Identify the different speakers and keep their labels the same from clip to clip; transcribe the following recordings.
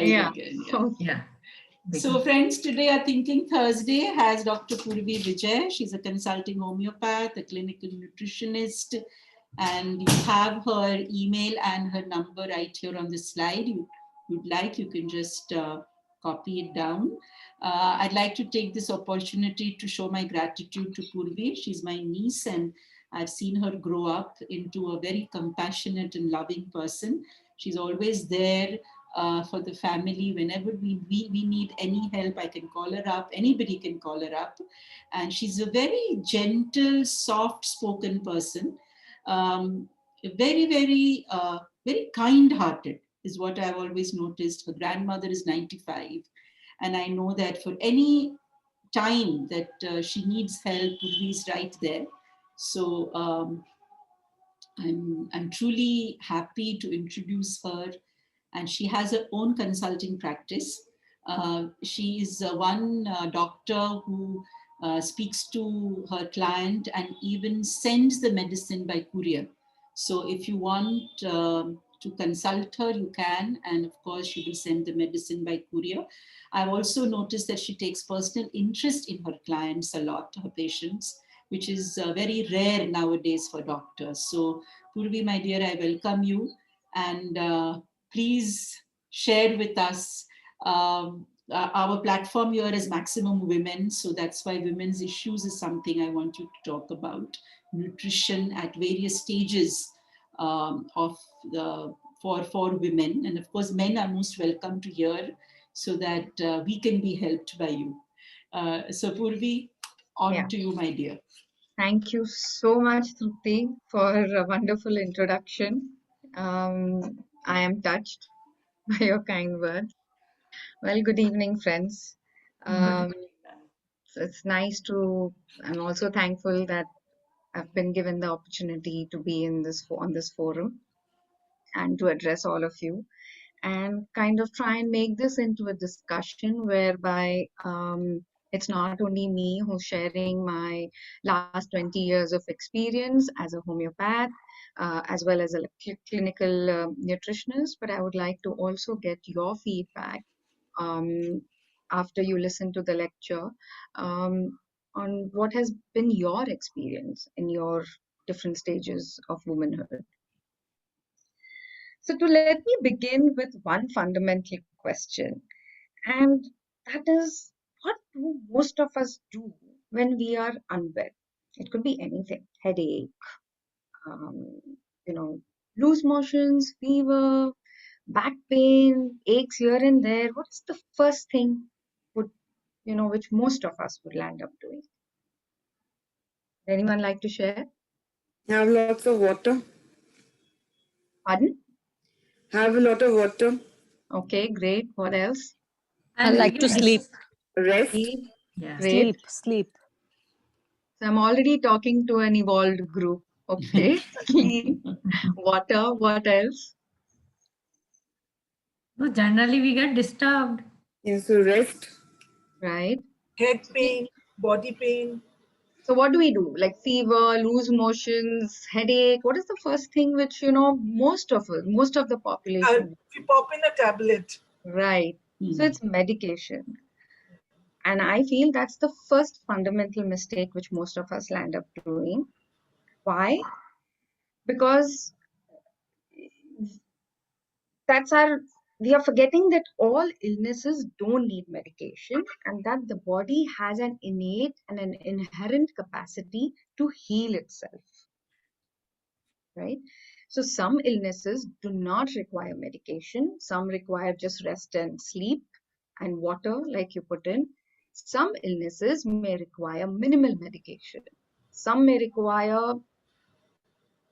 Speaker 1: Yeah.
Speaker 2: Again,
Speaker 1: Yeah.
Speaker 2: So friends, today our Thinking Thursday has Dr. Purvi Vijay. She's a consulting homeopath, a clinical nutritionist, and you have her email and her number right here on the slide. You'd like, you can just copy it down. I'd like to take this opportunity to show my gratitude to Purvi. She's my niece and I've seen her grow up into a very compassionate and loving person. She's always there for the family. Whenever we need any help, I can call her up. Anybody can call her up. And she's a very gentle, soft-spoken person. Very, very, very kind-hearted is what I've always noticed. Her grandmother is 95. And I know that for any time that she needs help, Purvi's right there. So I'm truly happy to introduce her, and she has her own consulting practice. She is one doctor who speaks to her client and even sends the medicine by courier. So if you want to consult her, you can, and of course she will send the medicine by courier. I've also noticed that she takes personal interest in her clients a lot, her patients, which is very rare nowadays for doctors. So Purvi, my dear, I welcome you, and please share with us. Our platform here is Maximum Women, so that's why women's issues is something I want you to talk about. Nutrition at various stages of the for women, and of course men are most welcome to hear, so that we can be helped by you. So Purvi, on to you, my dear.
Speaker 1: Thank you so much, Trupti, for a wonderful introduction. I am touched by your kind words. Well, good evening, friends. It's nice to, I'm also thankful that I've been given the opportunity to be in this on this forum and to address all of you and kind of try and make this into a discussion whereby it's not only me who's sharing my last 20 years of experience as a homeopath, as well as a clinical nutritionist, but I would like to also get your feedback after you listen to the lecture on what has been your experience in your different stages of womanhood. So to let me begin with one fundamental question, and that is, what do most of us do when we are unwell? It could be anything: headache, um, loose motions, fever, back pain, aches here and there. What's the first thing which most of us would land up doing? Anyone like to share?
Speaker 3: Have lots of water.
Speaker 1: Pardon?
Speaker 3: Have a lot of water.
Speaker 1: Okay, great. What else?
Speaker 4: I like to sleep.
Speaker 3: Rest.
Speaker 4: Yeah.
Speaker 1: Great.
Speaker 4: Sleep.
Speaker 1: So I'm already talking to an evolved group. Okay, sleep, water. What else?
Speaker 4: No, generally we get disturbed.
Speaker 3: Yes, so rest.
Speaker 1: Right.
Speaker 5: Head pain, body pain.
Speaker 1: So what do we do? Like fever, loose motions, headache. What is the first thing which most of the population?
Speaker 5: We pop in a tablet.
Speaker 1: Right. So it's medication. And I feel that's the first fundamental mistake which most of us land up doing. Why? Because we are forgetting that all illnesses don't need medication and that the body has an innate and an inherent capacity to heal itself. Right? So some illnesses do not require medication. Some require just rest and sleep and water, like you put in. Some illnesses may require minimal medication. Some may require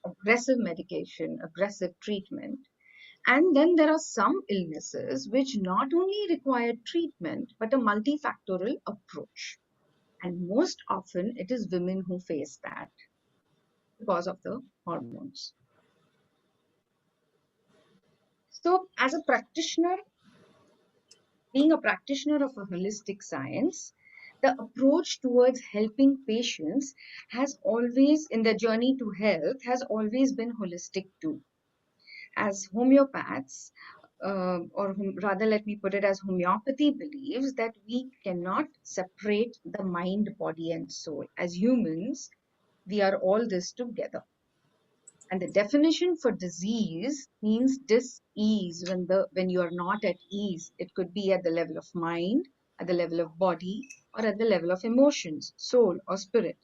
Speaker 1: aggressive medication, aggressive treatment. And then there are some illnesses which not only require treatment, but a multifactorial approach. And most often it is women who face that because of the hormones. So as a practitioner, being a practitioner of a holistic science, the approach towards helping patients has always, in their journey to health, has always been holistic too. As homeopaths, rather let me put it as homeopathy believes that we cannot separate the mind, body, and soul. As humans, we are all this together. And the definition for disease means dis-ease when you are not at ease. It could be at the level of mind, at the level of body, or at the level of emotions, soul, or spirit.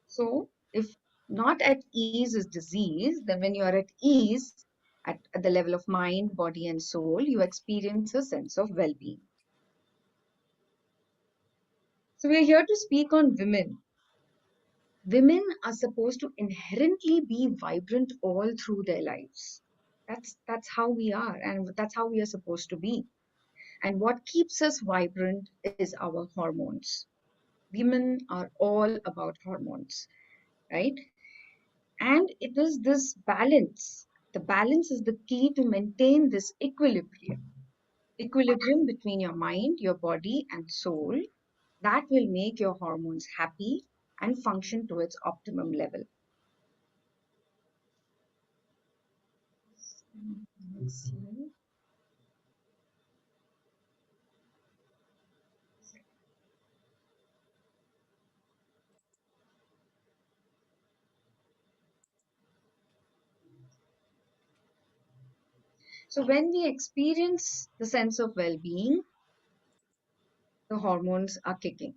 Speaker 1: So, if not at ease is disease, then when you are at ease at the level of mind, body, and soul, you experience a sense of well being. So, we are here to speak on women. Women are supposed to inherently be vibrant all through their lives. That's how we are, and that's how we are supposed to be. And what keeps us vibrant is our hormones. Women are all about hormones, right? And it is this balance. The balance is the key to maintain this equilibrium between your mind, your body, and soul that will make your hormones happy and function to its optimum level. Next slide. So, when we experience the sense of well being, the hormones are kicking.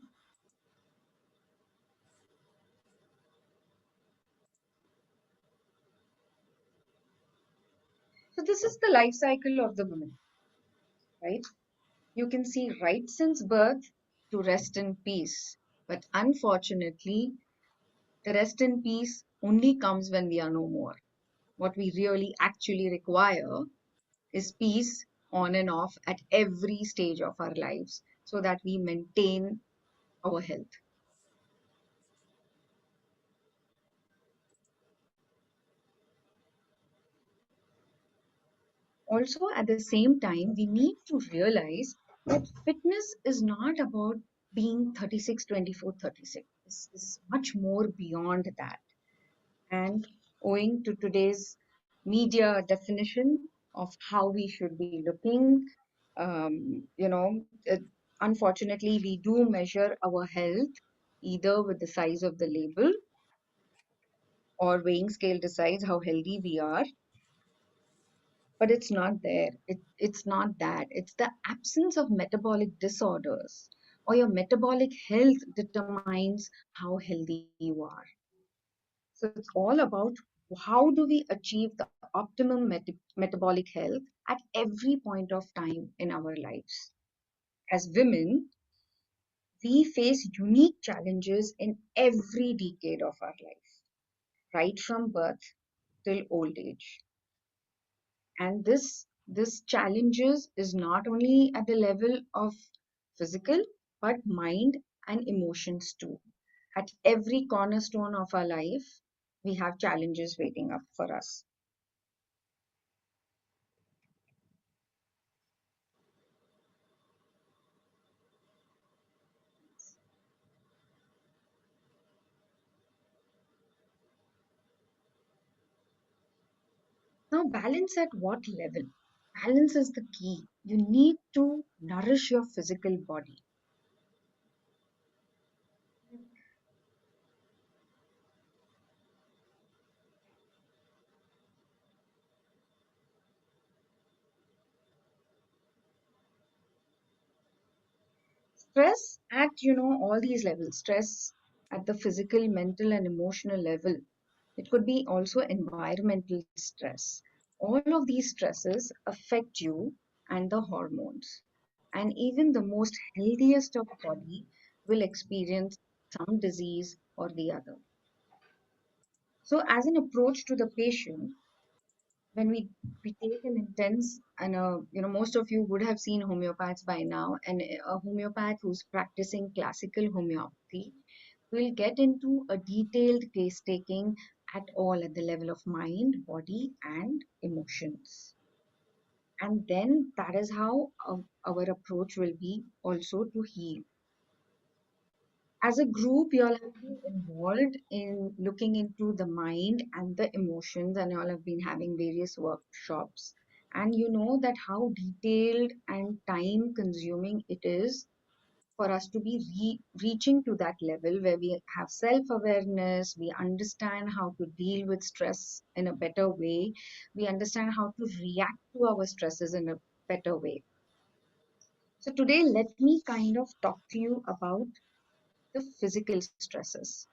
Speaker 1: So, this is the life cycle of the woman, right? You can see right since birth to rest in peace. But unfortunately, the rest in peace only comes when we are no more. What we really actually require is peace on and off at every stage of our lives so that we maintain our health. Also, at the same time, we need to realize that fitness is not about being 36, 24, 36. It's much more beyond that. And owing to today's media definition of how we should be looking, unfortunately, we do measure our health either with the size of the label or weighing scale decides how healthy we are, but it's not there. It's not that. It's the absence of metabolic disorders or your metabolic health determines how healthy you are. So it's all about how do we achieve the optimum metabolic health at every point of time in our lives. As women, we face unique challenges in every decade of our life, right from birth till old age. And this challenges is not only at the level of physical, but mind and emotions too. At every cornerstone of our life, we have challenges waiting up for us. Now, balance at what level? Balance is the key. You need to nourish your physical body. Stress at all these levels. Stress at the physical, mental, and emotional level. It could be also environmental stress. All of these stresses affect you and the hormones. And even the most healthiest of body will experience some disease or the other. So, as an approach to the patient, when we take an intense and most of you would have seen homeopaths by now, and a homeopath who's practicing classical homeopathy will get into a detailed case taking at all at the level of mind, body, and emotions. And then that is how our approach will be also to heal. As a group, you all have been involved in looking into the mind and the emotions, and you all have been having various workshops. And you know that how detailed and time consuming it is for us to be reaching to that level where we have self awareness, we understand how to deal with stress in a better way, we understand how to react to our stresses in a better way. So, today, let me kind of talk to you about the physical stresses.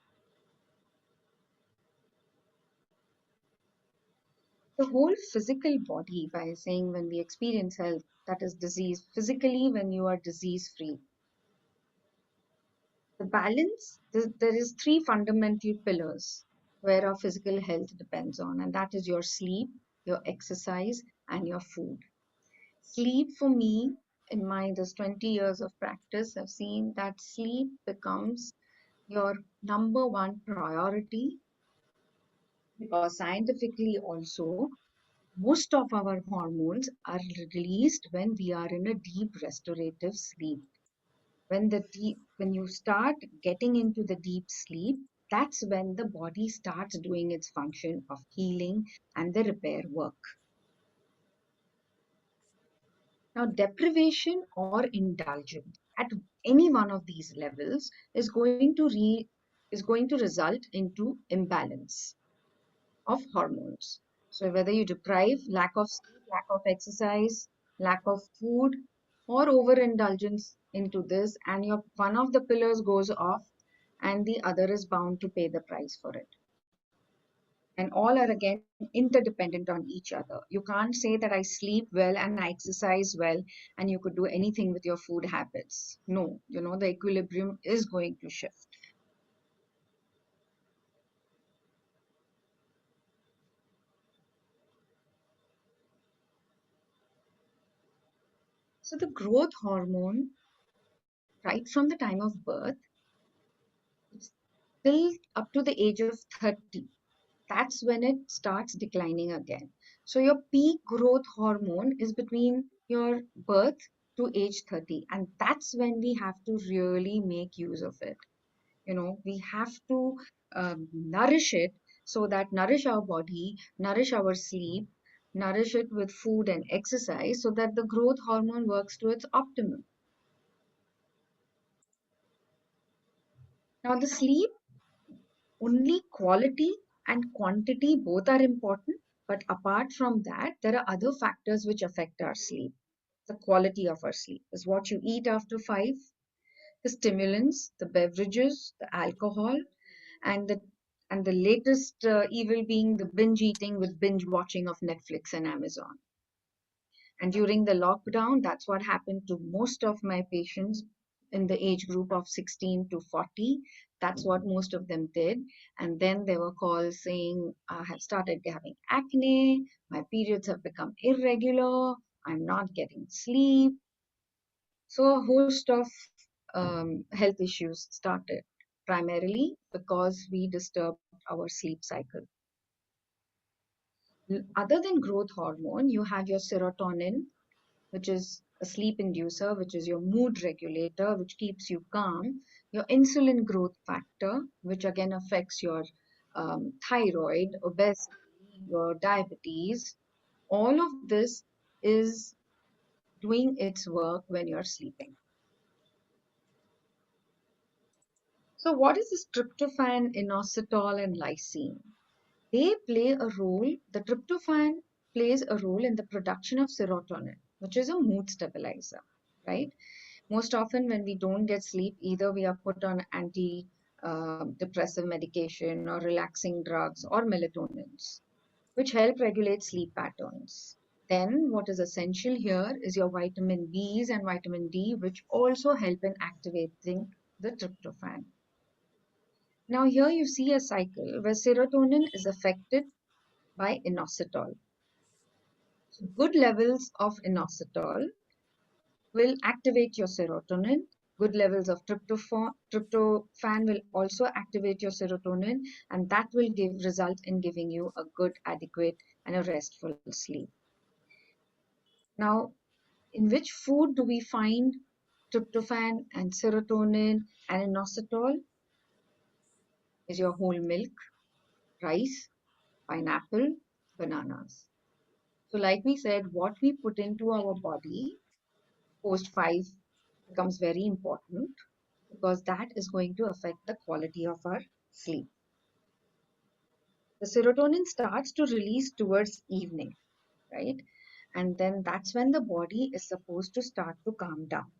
Speaker 1: The whole physical body, by saying when we experience health, that is disease, physically, when you are disease free. The balance, there is three fundamental pillars where our physical health depends on, and that is your sleep, your exercise, and your food. Sleep for me, in my this 20 years of practice, I've seen that sleep becomes your number one priority because scientifically also most of our hormones are released when we are in a deep restorative sleep. When you start getting into the deep sleep, that's when the body starts doing its function of healing and the repair work. Now, deprivation or indulgence at any one of these levels is going to result into imbalance of hormones. So whether you deprive, lack of sleep, lack of exercise, lack of food, or overindulgence into this, and your one of the pillars goes off, and the other is bound to pay the price for it. And all are again interdependent on each other. You can't say that I sleep well and I exercise well, and you could do anything with your food habits. No, the equilibrium is going to shift. So the growth hormone, right from the time of birth, till up to the age of 30, that's when it starts declining again. So your peak growth hormone is between your birth to age 30, and that's when we have to really make use of it. We have to nourish it, so that nourish our body, nourish our sleep, nourish it with food and exercise, so that the growth hormone works to its optimum. Now the sleep, only quality and quantity both are important, but apart from that, there are other factors which affect our sleep. The quality of our sleep is what you eat after 5, the stimulants, the beverages, the alcohol, and the latest evil being the binge eating with binge watching of Netflix and Amazon. And during the lockdown, that's what happened to most of my patients in the age group of 16 to 40. That's what most of them did. And then there were calls saying, I have started having acne, my periods have become irregular, I'm not getting sleep. So a host of health issues started, primarily because we disturbed our sleep cycle. Other than growth hormone, you have your serotonin, which is a sleep inducer, which is your mood regulator, which keeps you calm, your insulin growth factor, which again affects your thyroid, obesity, your diabetes. All of this is doing its work when you're sleeping. So, what is this tryptophan, inositol, and lysine? They play a role, the tryptophan plays a role in the production of serotonin, which is a mood stabilizer, right? Most often when we don't get sleep, either we are put on anti-depressive medication or relaxing drugs or melatonins, which help regulate sleep patterns. Then what is essential here is your vitamin B's and vitamin D, which also help in activating the tryptophan. Now here you see a cycle where serotonin is affected by inositol. So good levels of inositol will activate your serotonin. Good levels of tryptophan will also activate your serotonin, and that will result in giving you a good, adequate, and a restful sleep. Now, in which food do we find tryptophan and serotonin and inositol is your whole milk, rice, pineapple, bananas. So like we said, what we put into our body post 5 becomes very important because that is going to affect the quality of our sleep. The serotonin starts to release towards evening, right? And then that's when the body is supposed to start to calm down.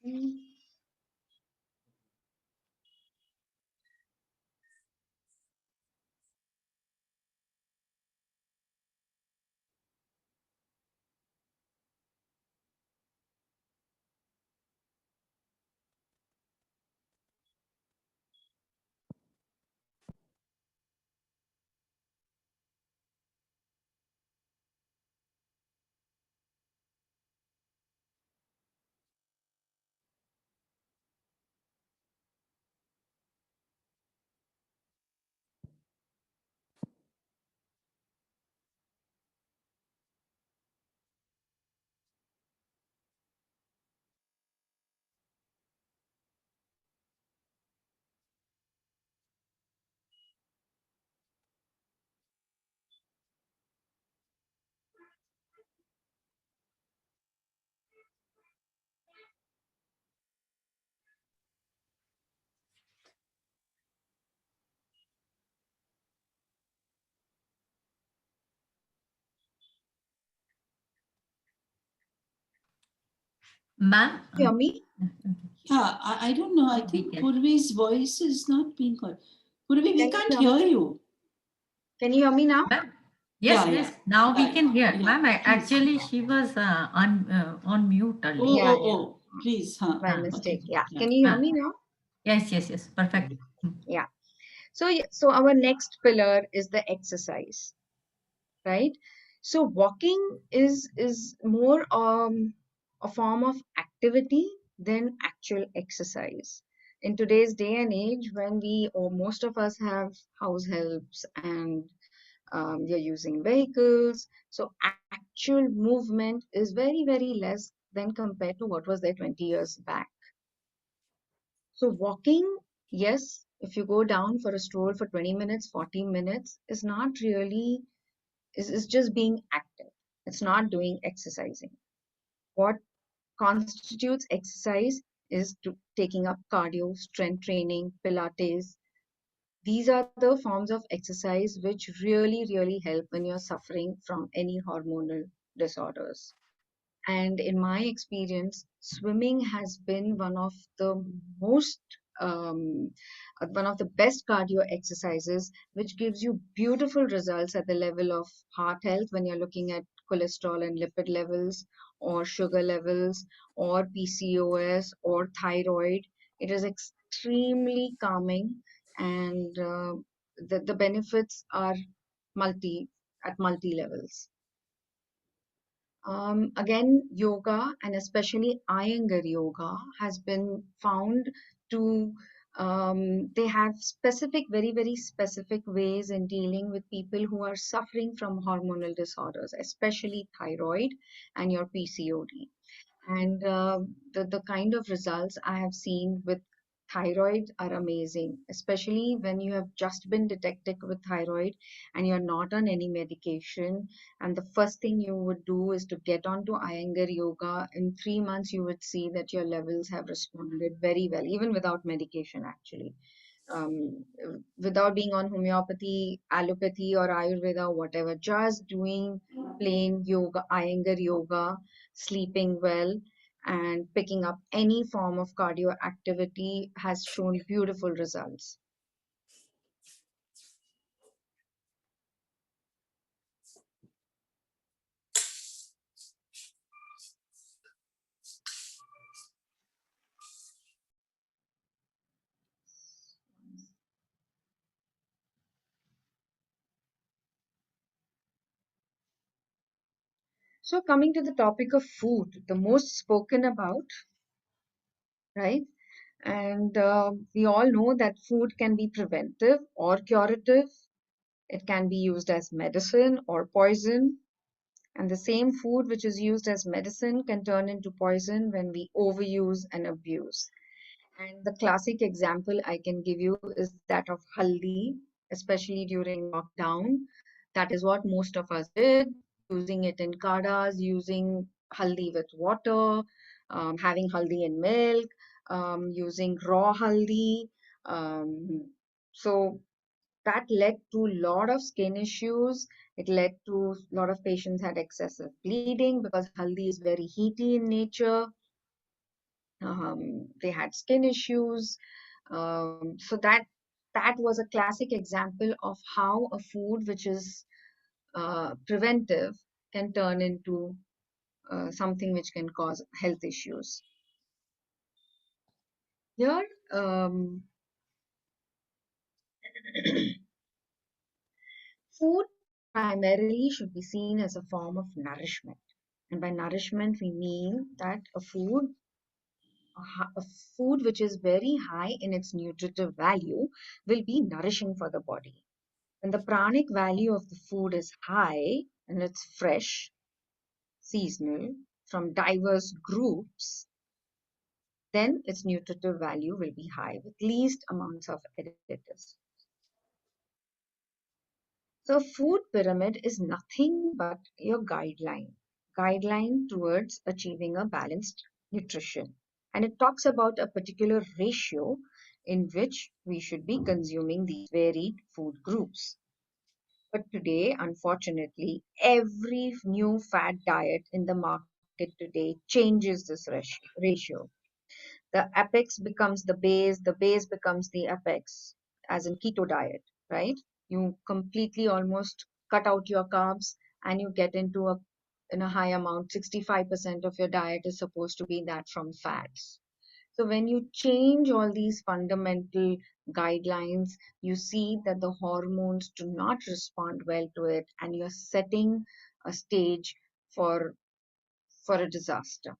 Speaker 1: Mm.
Speaker 4: Ma'am,
Speaker 1: Hear me?
Speaker 2: Yeah, I don't know. I
Speaker 4: we
Speaker 2: think
Speaker 4: can.
Speaker 2: Purvi's voice is not being heard. Purvi, we
Speaker 1: Can you
Speaker 2: can't
Speaker 1: hear
Speaker 2: hear
Speaker 1: me?
Speaker 2: you.
Speaker 1: Can you hear me now?
Speaker 4: Ma'am, yes,
Speaker 2: Yeah,
Speaker 4: yes.
Speaker 2: yeah.
Speaker 4: Now we
Speaker 2: Yeah,
Speaker 4: can hear.
Speaker 2: yeah.
Speaker 4: Ma'am,
Speaker 2: Please.
Speaker 4: actually, she was on mute
Speaker 2: Oh,
Speaker 4: earlier.
Speaker 1: Yeah,
Speaker 2: oh,
Speaker 1: yeah.
Speaker 2: oh. Please, huh?
Speaker 1: My
Speaker 2: Okay.
Speaker 1: mistake. Yeah.
Speaker 2: Yeah.
Speaker 1: Can you hear
Speaker 4: Ah,
Speaker 1: me now?
Speaker 4: yes, yes, yes. Perfect.
Speaker 1: Yeah. So our next pillar is the exercise, right? So walking is more a form of activity than actual exercise. In today's day and age, when we or most of us have house helps and you're using vehicles, so actual movement is very, very less than compared to what was there 20 years back. So walking, yes, if you go down for a stroll for 20 minutes, 40 minutes, is not really, is just being active. It's not doing exercising. What constitutes exercise is taking up cardio, strength training, Pilates. These are the forms of exercise which really, really help when you're suffering from any hormonal disorders. And in my experience, swimming has been most, um, one of the best cardio exercises, which gives you beautiful results at the level of heart health when you're looking at cholesterol and lipid levels, or sugar levels, or PCOS, or thyroid. It is extremely calming, and the benefits are multi at multi levels. Again, yoga and especially Iyengar yoga has been found to, they have specific, very, very specific ways in dealing with people who are suffering from hormonal disorders, especially thyroid and your PCOD. And the kind of results I have seen with thyroid are amazing, especially when you have just been detected with thyroid and you're not on any medication. And the first thing you would do is to get onto Iyengar yoga. In 3 months, you would see that your levels have responded very well, even without medication, actually. um, without being on homeopathy, allopathy, or Ayurveda, whatever, just doing plain yoga, Iyengar yoga, sleeping well, and picking up any form of cardio activity has shown beautiful results. So, coming to the topic of food, the most spoken about, right? And we all know that food can be preventive or curative. It can be used as medicine or poison. And the same food which is used as medicine can turn into poison when we overuse and abuse. And the classic example I can give you is that of haldi, especially during lockdown. That is what most of us did, using it in kadas, using haldi with water, having haldi in milk, using raw haldi. So that led to a lot of skin issues. It led to a lot of patients had excessive bleeding because haldi is very heaty in nature. They had skin issues. So that was a classic example of how a food which is preventive can turn into something which can cause health issues. Here, food primarily should be seen as a form of nourishment. And by nourishment, we mean that a food which is very high in its nutritive value will be nourishing for the body. When the pranic value of the food is high and it's fresh, seasonal, from diverse groups, then its nutritive value will be high with least amounts of additives. So food pyramid is nothing but your guideline towards achieving a balanced nutrition. And it talks about a particular ratio in which we should be consuming these varied food groups. But today, unfortunately, every new fad diet in the market today changes this ratio. The apex becomes the base becomes the apex, as in keto diet, right? You completely almost cut out your carbs and you get into a high amount. 65% of your diet is supposed to be that from fats. So when you change all these fundamental guidelines, you see that the hormones do not respond well to it, and you're setting a stage for a disaster.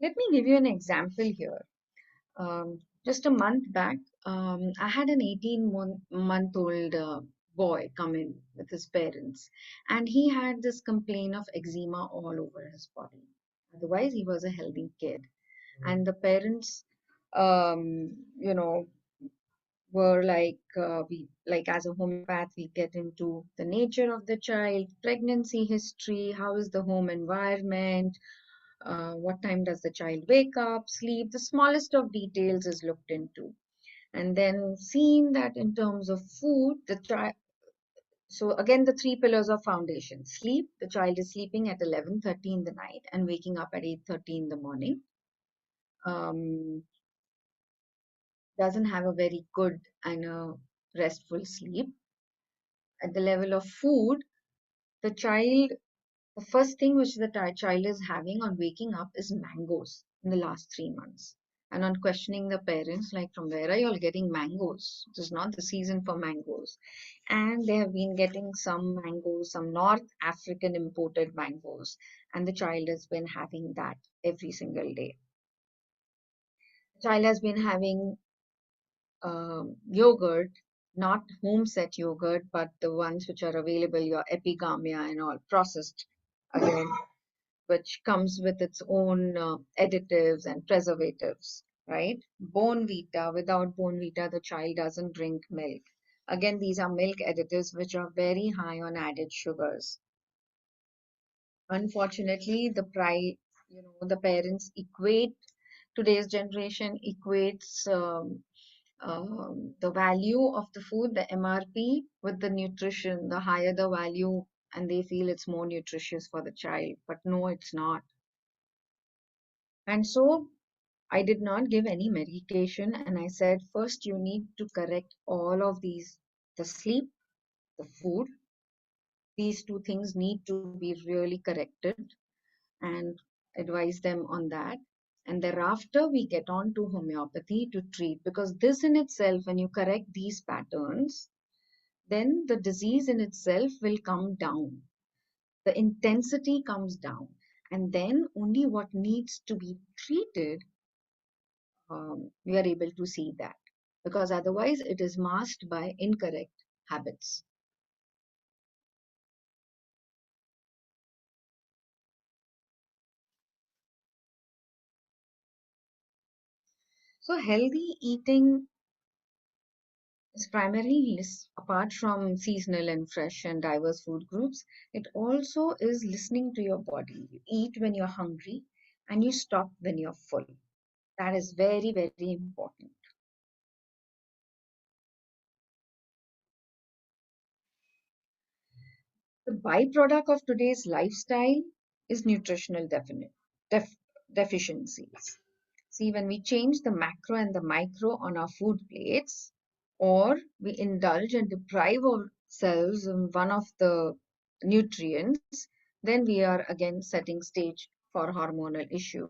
Speaker 1: Let me give you an example here. Just a month back, I had an 18-month-old boy come in with his parents, and he had this complaint of eczema all over his body. Otherwise, he was a healthy kid. And the parents, you know, were like, we like as a homeopath, we get into the nature of the child, pregnancy history, how is the home environment, what time does the child wake up, sleep, the smallest of details is looked into. And then seen that in terms of food, the child, so again, the three pillars of foundation: sleep, the child is sleeping at 11:30 in the night and waking up at 8:30 in the morning. Um, doesn't have a very good and a restful sleep. At the level of food, the child, the first thing which the child is having on waking up is mangoes in the last 3 months. And on questioning the parents, like, from where are you all getting mangoes? It is not the season for mangoes. And they have been getting some mangoes, some North African imported mangoes. And the child has been having that every single day. The child has been having yogurt, not home set yogurt, but the ones which are available, your epigamia and all processed again, which comes with its own additives and preservatives, right? Bone vita, without bone vita, the child doesn't drink milk. Again, these are milk additives which are very high on added sugars. Unfortunately, the parents equate, today's generation equates the value of the food, the MRP, with the nutrition. The higher the value, and they feel it's more nutritious for the child. But no, it's not. And so I did not give any medication, and I said, first you need to correct all of these: the sleep, the food. These two things need to be really corrected, and advise them on that. And thereafter, we get on to homeopathy to treat, because this in itself, when you correct these patterns, then the disease in itself will come down. The intensity comes down, and then only what needs to be treated, we are able to see that, because otherwise it is masked by incorrect habits. So healthy eating is primarily apart from seasonal and fresh and diverse food groups, it also is listening to your body. You eat when you're hungry and you stop when you're full. That is very, very important. The byproduct of today's lifestyle is nutritional def- deficiencies. See, when we change the macro and the micro on our food plates, or we indulge and deprive ourselves of one of the nutrients, then we are again setting stage for hormonal issues,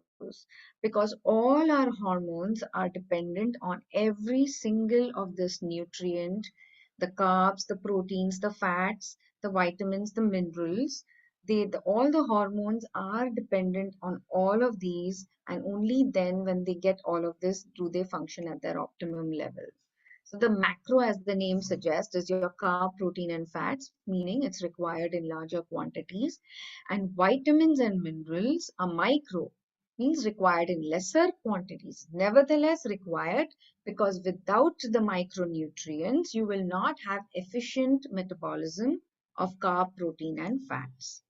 Speaker 1: because all our hormones are dependent on every single of this nutrient, the carbs, the proteins, the fats, the vitamins, the minerals. All the hormones are dependent on all of these, and only then, when they get all of this, do they function at their optimum level. So the macro, as the name suggests, is your carb, protein, and fats, meaning it's required in larger quantities. And vitamins and minerals are micro, means required in lesser quantities, nevertheless required, because without the micronutrients, you will not have efficient metabolism of carb, protein, and fats.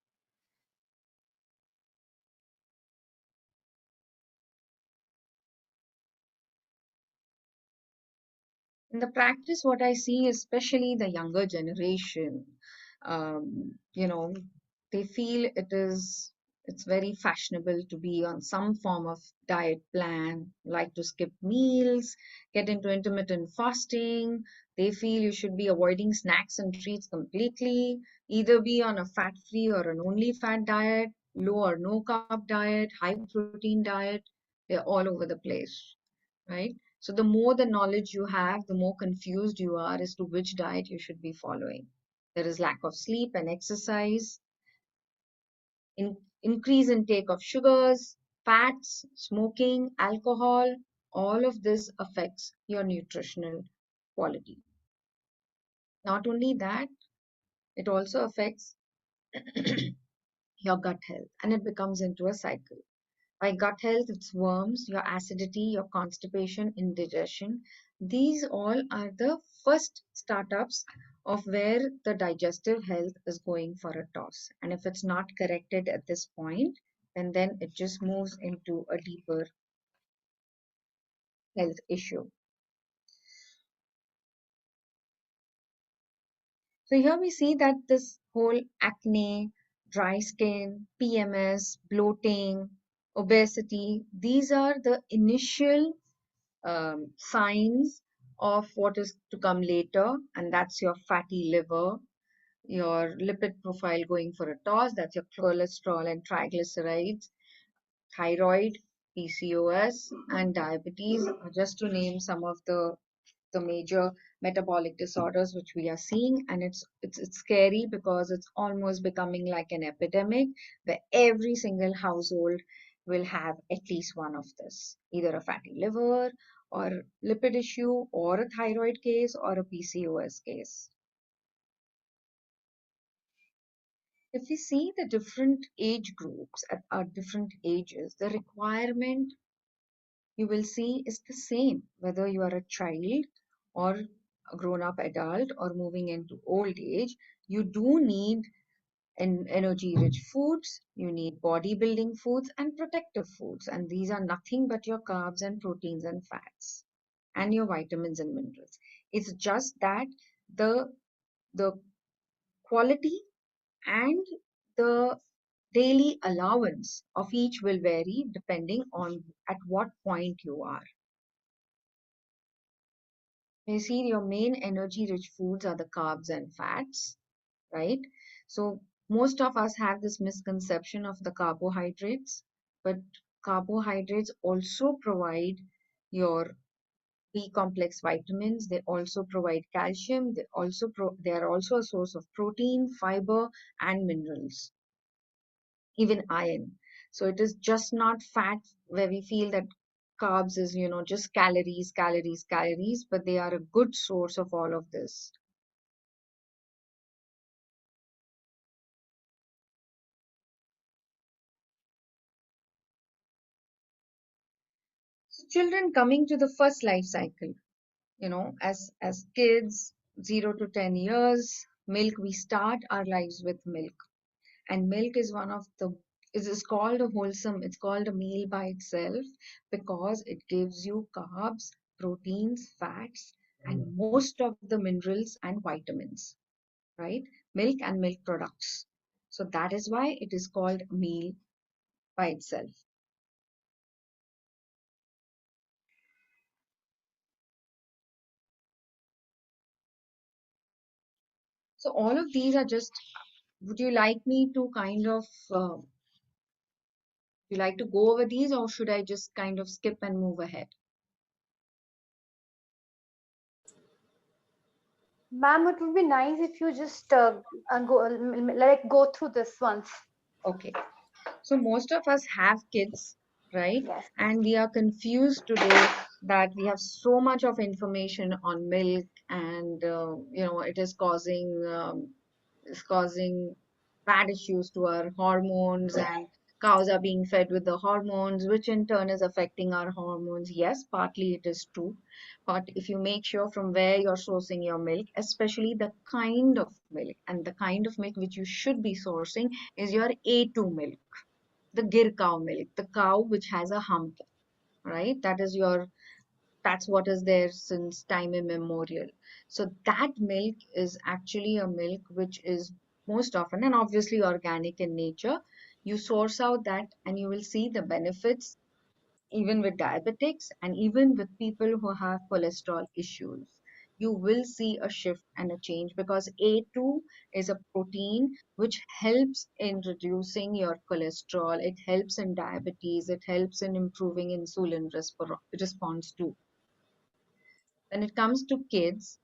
Speaker 1: In the practice, what I see, especially the younger generation, you know, they feel it's very fashionable to be on some form of diet plan, like to skip meals, get into intermittent fasting. They feel you should be avoiding snacks and treats completely, either be on a fat-free or an only fat diet, low or no carb diet, high protein diet. They're all over the place, right? So the more the knowledge you have, the more confused you are as to which diet you should be following. There is lack of sleep and exercise, increase intake of sugars, fats, smoking, alcohol. All of this affects your nutritional quality. Not only that, it also affects your gut health, and it becomes into a cycle. By gut health, it's worms, your acidity, your constipation, indigestion. These all are the first startups of where the digestive health is going for a toss. And if it's not corrected at this point, then it just moves into a deeper health issue. So here we see that this whole acne, dry skin, PMS, bloating, obesity, these are the initial signs of what is to come later, and that's your fatty liver, your lipid profile going for a toss, that's your cholesterol and triglycerides, thyroid, PCOS, and diabetes, just to name some of the major metabolic disorders which we are seeing. And it's scary, because it's almost becoming like an epidemic, where every single household will have at least one of this, either a fatty liver or lipid issue or a thyroid case or a PCOS case. If we see the different age groups at our different ages, the requirement, you will see, is the same, whether you are a child or a grown-up adult or moving into old age. You do need energy-rich foods, you need bodybuilding foods and protective foods, and these are nothing but your carbs and proteins and fats and your vitamins and minerals. It's just that the quality and the daily allowance of each will vary depending on at what point you are. You see, your main energy rich foods are the carbs and fats, right? So most of us have this misconception of the carbohydrates, but carbohydrates also provide your B complex vitamins. They also provide calcium. They are also a source of protein, fiber, and minerals. even iron. So it is just not fat where we feel that carbs is, just calories, calories, calories, but they are a good source of all of this. So children coming to the first life cycle, as kids, 0 to 10 years, milk, we start our lives with milk. And milk is one of the is called a wholesome, it's called a meal by itself because it gives you carbs, proteins, fats, and most of the minerals and vitamins, right? Milk and milk products. So that is why it is called meal by itself. So all of these are just, would you like me to kind of, you like to go over these, or should I just kind of skip and move ahead?
Speaker 6: Ma'am, it would be nice if you just go through this once.
Speaker 1: Okay. So most of us have kids, right?
Speaker 6: Yes.
Speaker 1: And we are confused today that we have so much of information on milk, and it is causing bad issues to our hormones, and cows are being fed with the hormones, which in turn is affecting our hormones. Yes, partly it is true, but if you make sure from where you're sourcing your milk, especially the kind of milk, and the kind of milk which you should be sourcing is your A2 milk, the gir cow milk, the cow which has a hump, right? That's what is there since time immemorial. So that milk is actually a milk which is most often and obviously organic in nature. You source out that and you will see the benefits even with diabetics and even with people who have cholesterol issues. You will see a shift and a change because A2 is a protein which helps in reducing your cholesterol. It helps in diabetes. It helps in improving insulin response too. When it comes to kids,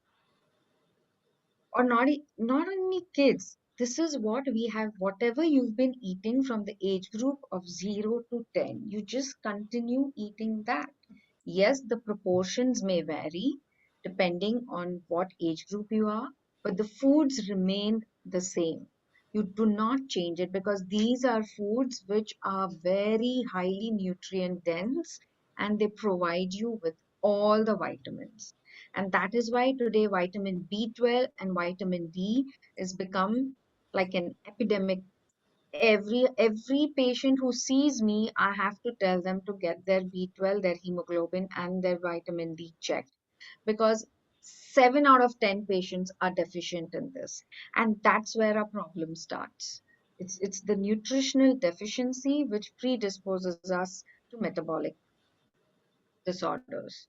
Speaker 1: or not only kids, this is what we have, whatever you've been eating from the age group of 0 to 10, you just continue eating that. Yes, the proportions may vary depending on what age group you are, but the foods remain the same. You do not change it because these are foods which are very highly nutrient dense and they provide you with all the vitamins. And that is why today vitamin B12 and vitamin D is become like an epidemic. Every patient who sees me, I have to tell them to get their B12, their hemoglobin, and their vitamin D checked because 7 out of 10 patients are deficient in this, and that's where our problem starts. It's the nutritional deficiency which predisposes us to metabolic disorders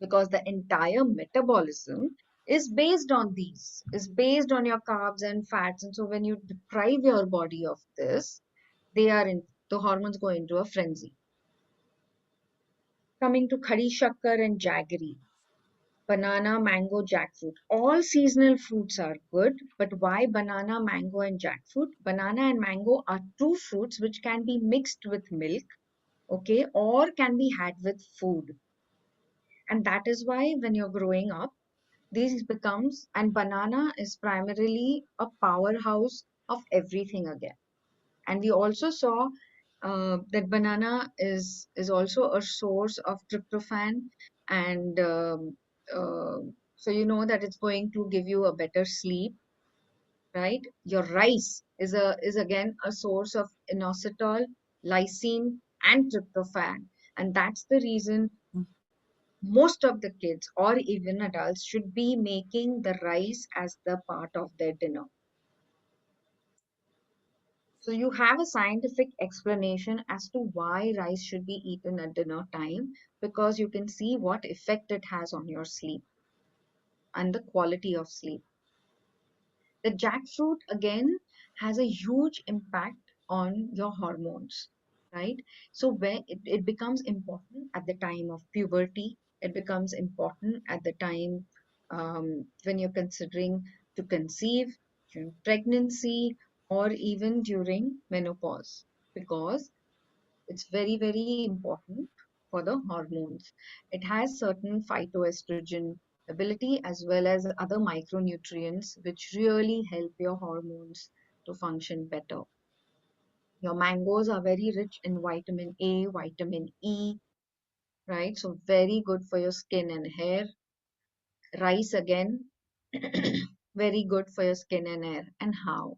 Speaker 1: because the entire metabolism is based on your carbs and fats, and so when you deprive your body of this, the hormones go into a frenzy. Coming to khadi shakkar and jaggery, banana, mango, jackfruit, all seasonal fruits are good, but why banana, mango, and jackfruit? Banana and mango are two fruits which can be mixed with milk, okay, or can be had with food. And that is why when you're growing up, this becomes, and banana is primarily a powerhouse of everything again. And we also saw that banana is also a source of tryptophan, and uh, so you know that it's going to give you a better sleep, right? Your rice is again a source of inositol, lysine, and tryptophan, and that's the reason most of the kids or even adults should be making the rice as the part of their dinner. So you have a scientific explanation as to why rice should be eaten at dinner time because you can see what effect it has on your sleep and the quality of sleep. The jackfruit again has a huge impact on your hormones, right? So where it becomes important at the time of puberty, it becomes important at the time when you're considering to conceive, during pregnancy, or even during menopause, because it's very, very important for the hormones. It has certain phytoestrogen ability as well as other micronutrients which really help your hormones to function better. Your mangoes are very rich in vitamin A, vitamin E, right? So very good for your skin and hair. Rice again, very good for your skin and hair. And how?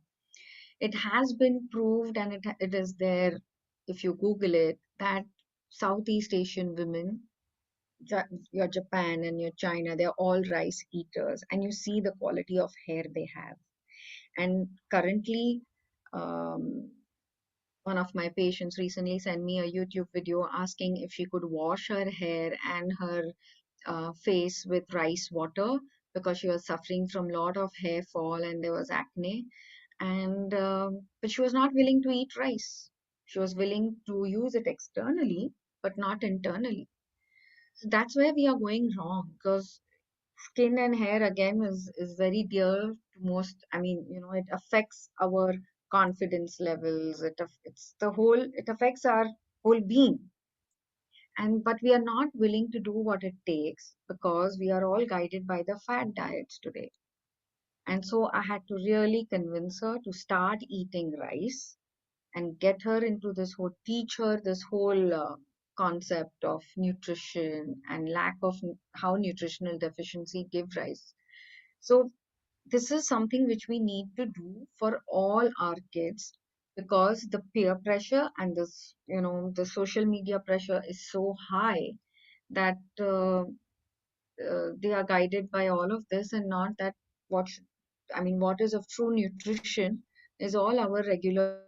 Speaker 1: It has been proved, and it is there if you Google it, that Southeast Asian women, your Japan and your China, they're all rice eaters, and you see the quality of hair they have. And currently, um, one of my patients recently sent me a YouTube video asking if she could wash her hair and her face with rice water because she was suffering from a lot of hair fall and there was acne. And but she was not willing to eat rice. She was willing to use it externally, but not internally. So that's where we are going wrong, because skin and hair again is very dear to most. I mean, it affects our confidence levels. It's the whole. It affects our whole being. And but we are not willing to do what it takes because we are all guided by the fad diets today. And so I had to really convince her to start eating rice and get her into this whole, teach her this whole concept of nutrition and lack of how nutritional deficiency give rise. So this is something which we need to do for all our kids, because the peer pressure and this, the social media pressure is so high that they are guided by all of this and not that what should, I mean, what is of true nutrition is all our regular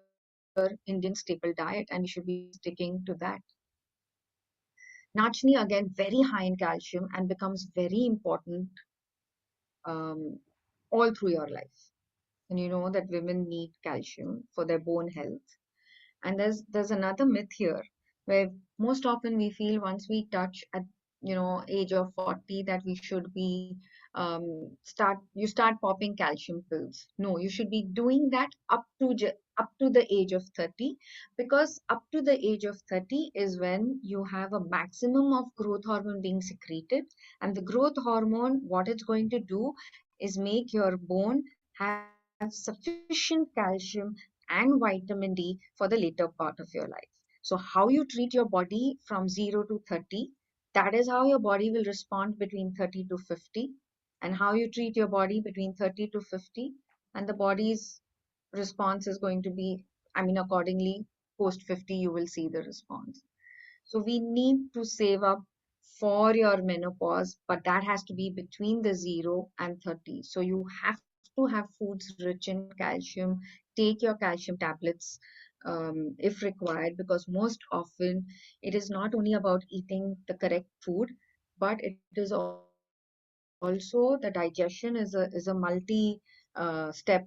Speaker 1: Indian staple diet, and we should be sticking to that. Nachni again, very high in calcium and becomes very important um, all through your life. And you know that women need calcium for their bone health. And there's another myth here where most often we feel once we touch at age of 40 that we should be start popping calcium pills. No, you should be doing that up to the age of 30, because up to the age of 30 is when you have a maximum of growth hormone being secreted, and the growth hormone, what it's going to do is make your bone have sufficient calcium and vitamin D for the later part of your life. So how you treat your body from 0 to 30, that is how your body will respond between 30 to 50, and how you treat your body between 30 to 50, and the body's response is going to be, I mean, accordingly, post 50, you will see the response. So we need to save up for your menopause, but that has to be between the 0 and 30. So you have to have foods rich in calcium. Take your calcium tablets if required, because most often it is not only about eating the correct food, but it is also the digestion is a multi step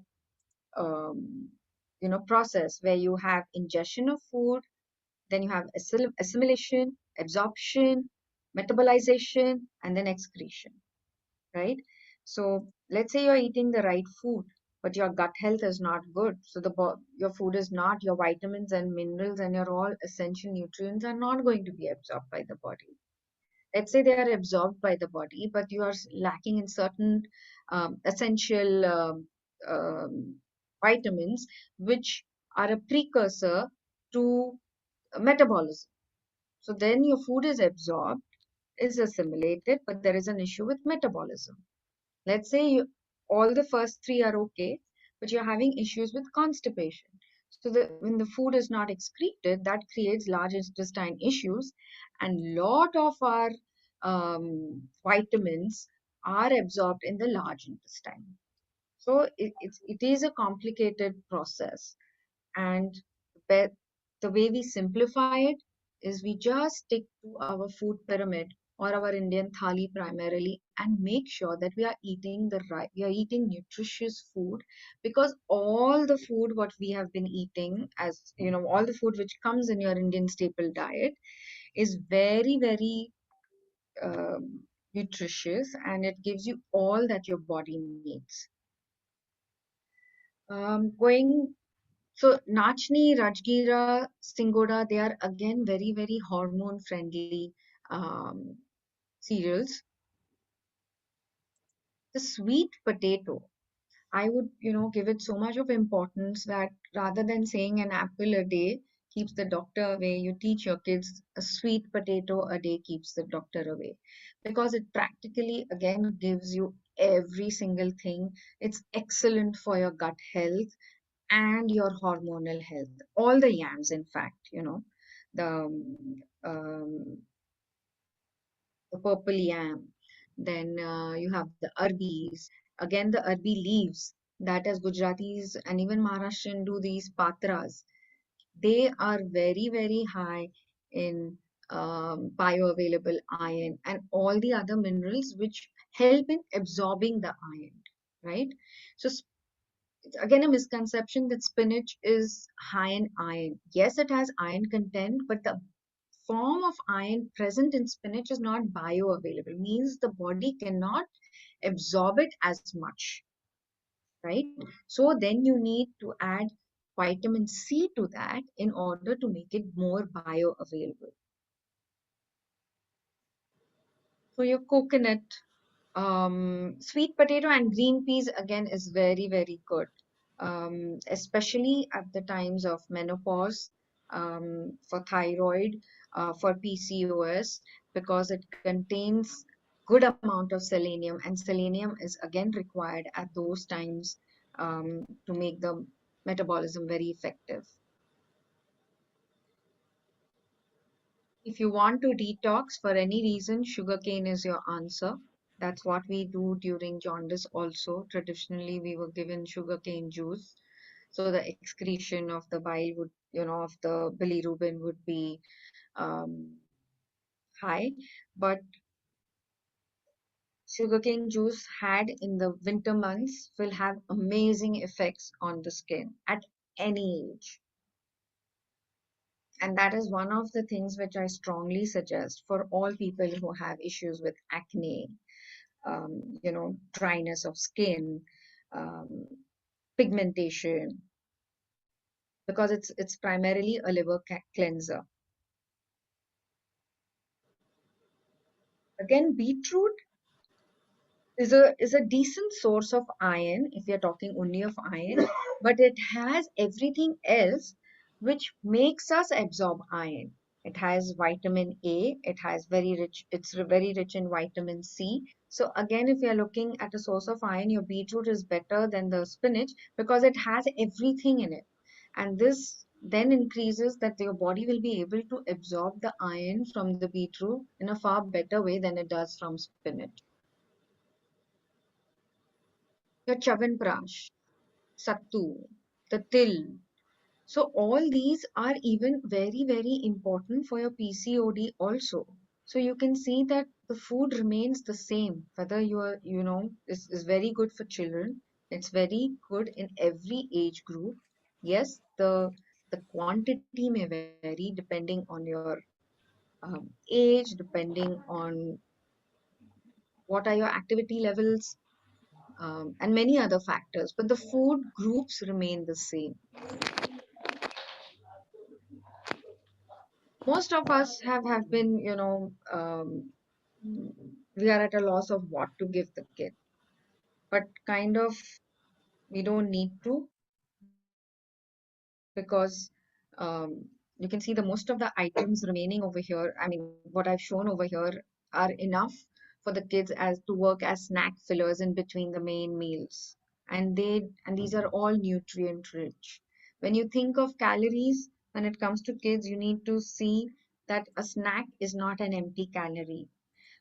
Speaker 1: process where you have ingestion of food, then you have assimilation, absorption, metabolization, and then excretion, right? So let's say you're eating the right food, but your gut health is not good. So your food is not, your vitamins and minerals and your all essential nutrients are not going to be absorbed by the body. Let's say they are absorbed by the body, but you are lacking in certain essential vitamins, which are a precursor to metabolism. So then your food is absorbed, is assimilated, but there is an issue with metabolism. Let's say all the first three are okay, but you're having issues with constipation. So when the food is not excreted, that creates large intestine issues, and lot of our vitamins are absorbed in the large intestine. So it is a complicated process, and the the way we simplify it is we just stick to our food pyramid or our Indian thali primarily, and make sure that we are eating nutritious food, because all the food what we have been eating, as all the food which comes in your Indian staple diet is very, very nutritious, and it gives you all that your body needs. Going So Nachni, Rajgira, Singoda, they are again very, very hormone friendly cereals. The sweet potato, I would, give it so much of importance that rather than saying an apple a day keeps the doctor away, you teach your kids a sweet potato a day keeps the doctor away. Because it practically, again, gives you every single thing. It's excellent for your gut health and your hormonal health. All the yams, in fact, um, the purple yam. Then you have the arbis. Again, the arbi leaves that as Gujaratis and even Maharashtrian do these patras. They are very, very high in bioavailable iron and all the other minerals which help in absorbing the iron, right? So it's again a misconception that spinach is high in iron. Yes, it has iron content, but the form of iron present in spinach is not bioavailable, means the body cannot absorb it as much, right? So then you need to add vitamin C to that in order to make it more bioavailable. So your coconut, sweet potato and green peas again is very, very good, especially at the times of menopause, for thyroid, for PCOS, because it contains good amount of selenium, and selenium is again required at those times to make the metabolism very effective. If you want to detox for any reason, sugarcane is your answer. That's what we do during jaundice also. Traditionally, we were given sugarcane juice. So the excretion of the bile would, of the bilirubin would be um, high. But sugarcane juice had in the winter months will have amazing effects on the skin at any age. And that is one of the things which I strongly suggest for all people who have issues with acne, dryness of skin, um, pigmentation, because it's primarily a liver cleanser. Again, beetroot is a decent source of iron if you're talking only of iron, but it has everything else which makes us absorb iron. It has vitamin A, it's very rich in vitamin C. So again, if you're looking at a source of iron, your beetroot is better than the spinach because it has everything in it. And this then increases that your body will be able to absorb the iron from the beetroot in a far better way than it does from spinach. Your Chavanprash, Sattu, the Til. So all these are even very, very important for your PCOD also. So you can see that the food remains the same, whether you are, is very good for children. It's very good in every age group. Yes, the quantity may vary depending on your age, depending on what are your activity levels, and many other factors, but the food groups remain the same. Most of us have been, we are at a loss of what to give the kid, but kind of we don't need to because you can see the most of the items remaining over here. I mean, what I've shown over here are enough for the kids as to work as snack fillers in between the main meals. And these are all nutrient rich. When you think of calories, when it comes to kids, you need to see that a snack is not an empty calorie.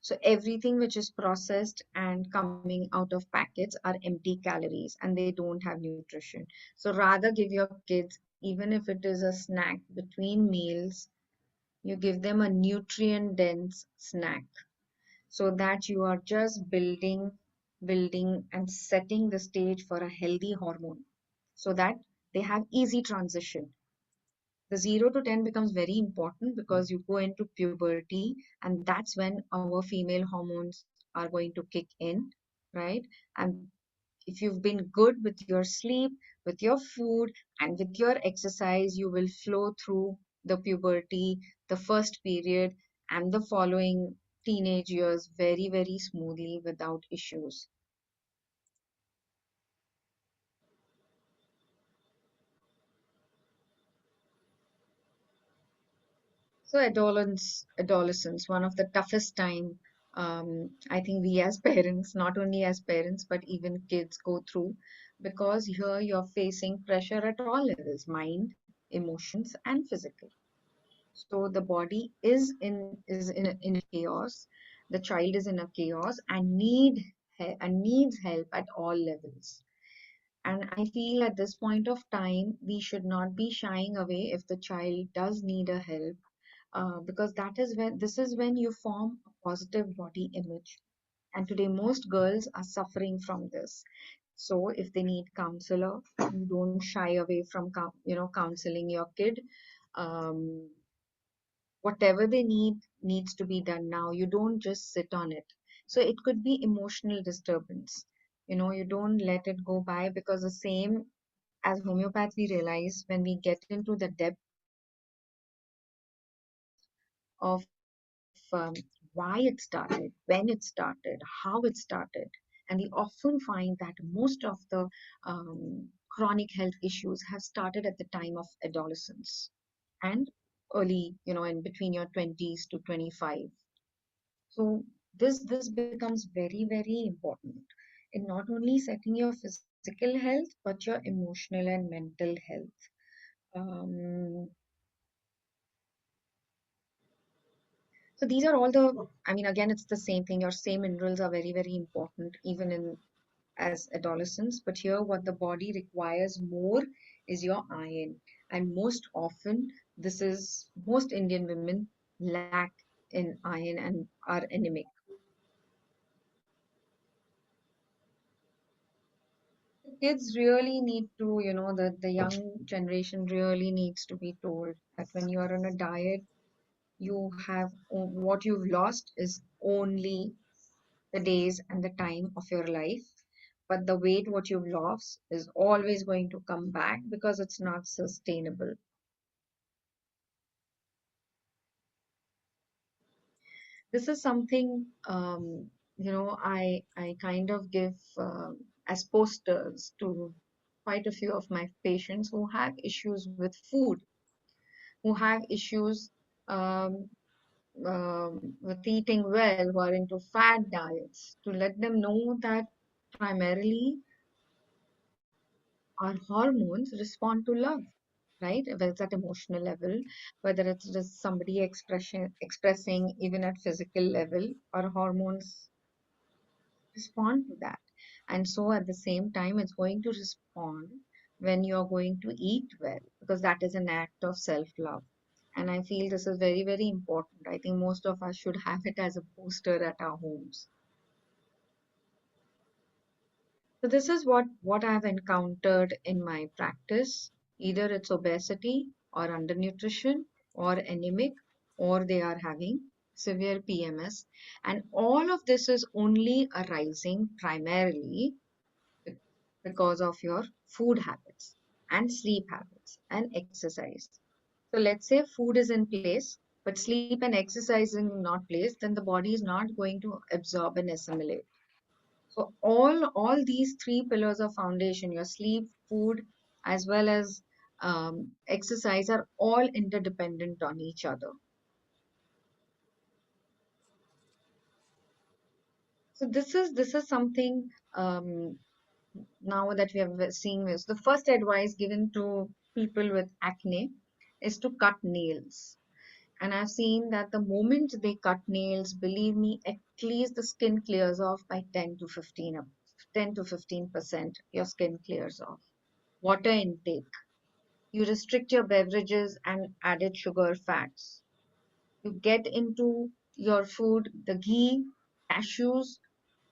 Speaker 1: So everything which is processed and coming out of packets are empty calories and they don't have nutrition. So rather give your kids, even if it is a snack between meals, you give them a nutrient dense snack so that you are just building and setting the stage for a healthy hormone so that they have easy transition. The 0 to 10 becomes very important because you go into puberty and that's when our female hormones are going to kick in, right? And if you've been good with your sleep, with your food, and with your exercise, you will flow through the puberty, the first period, and the following teenage years very, very smoothly without issues. So adolescence, one of the toughest time. I think we as parents, not only as parents, but even kids go through, because here you're facing pressure at all levels, mind, emotions, and physical. So the body is in a chaos. The child is in a chaos and needs help at all levels. And I feel at this point of time, we should not be shying away if the child does need a help, because this is when you form a positive body image. And today, most girls are suffering from this. So if they need counselor, you don't shy away from counseling your kid. Um, Whatever they need needs to be done now. You don't just sit on it. So it could be emotional disturbance. You don't let it go by, because the same as homeopath, we realize when we get into the depth of why it started, when it started, how it started. And we often find that most of the chronic health issues have started at the time of adolescence and early, in between your 20s to 25. So this becomes very, very important in not only setting your physical health, but your emotional and mental health. Um, So these are all again, it's the same thing. Your same minerals are very, very important, even in as adolescents. But here, what the body requires more is your iron. And most often, most Indian women lack in iron and are anemic. Kids really need to, the young generation really needs to be told that when you are on a diet, what you've lost is only the days and the time of your life, but the weight what you've lost is always going to come back because it's not sustainable. This is something I kind of give as posters to quite a few of my patients who have issues with food, who have issues um, with eating well, who are into fat diets, to let them know that primarily our hormones respond to love, right? Whether it's at emotional level, whether it's just somebody expressing even at physical level, our hormones respond to that. And so at the same time, it's going to respond when you're going to eat well, because that is an act of self-love. And I feel this is very, very important. I think most of us should have it as a poster at our homes. So this is what I've encountered in my practice. Either it's obesity or undernutrition or anemic, or they are having severe PMS. And all of this is only arising primarily because of your food habits and sleep habits and exercise. So let's say food is in place, but sleep and exercise is not placed, then the body is not going to absorb and assimilate. So all these three pillars of foundation, your sleep, food, as well as exercise, are all interdependent on each other. So this is something now that we have seen is the first advice given to people with acne is to cut nails. And I've seen that the moment they cut nails, believe me, at least the skin clears off by 10 to 15%. Your skin clears off. Water intake. You restrict your beverages and added sugar fats. You get into your food the ghee, cashews,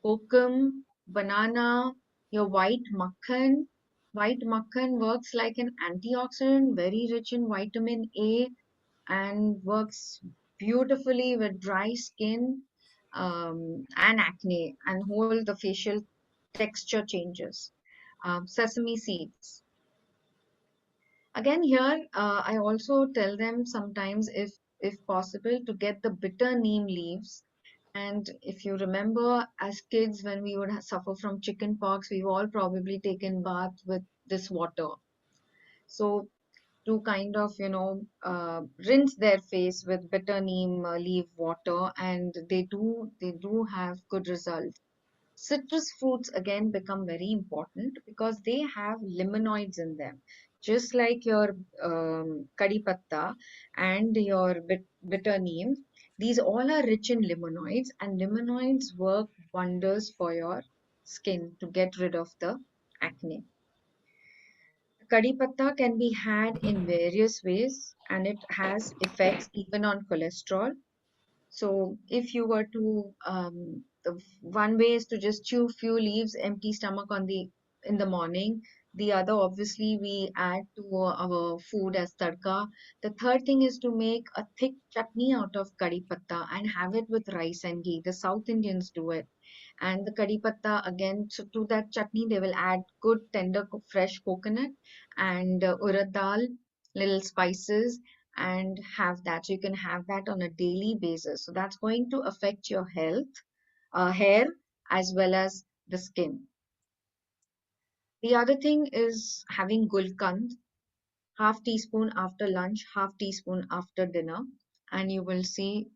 Speaker 1: kokum, banana, your white makhan. White makhan works like an antioxidant, very rich in vitamin A, and works beautifully with dry skin and acne, and hold the facial texture changes. Sesame seeds. Again, here I also tell them sometimes, if possible, to get the bitter neem leaves. And if you remember, as kids, when we would suffer from chicken pox, we've all probably taken bath with this water. So to kind of, rinse their face with bitter neem leaf water, and they do have good results. Citrus fruits again become very important because they have limonoids in them, just like your kadi patta and your bitter neem. These all are rich in limonoids, and limonoids work wonders for your skin to get rid of the acne. Kadi patta can be had in various ways, and it has effects even on cholesterol. So if you were to, the one way is to just chew few leaves, empty stomach in the morning. The other, obviously, we add to our food as tadka. The third thing is to make a thick chutney out of kadi patta and have it with rice and ghee. The South Indians do it. And the kadi patta again, so to that chutney, they will add good tender fresh coconut and urad dal, little spices, and have that. So you can have that on a daily basis. So that's going to affect your health, hair, as well as the skin. The other thing is having gulkand, half teaspoon after lunch, half teaspoon after dinner, and you will see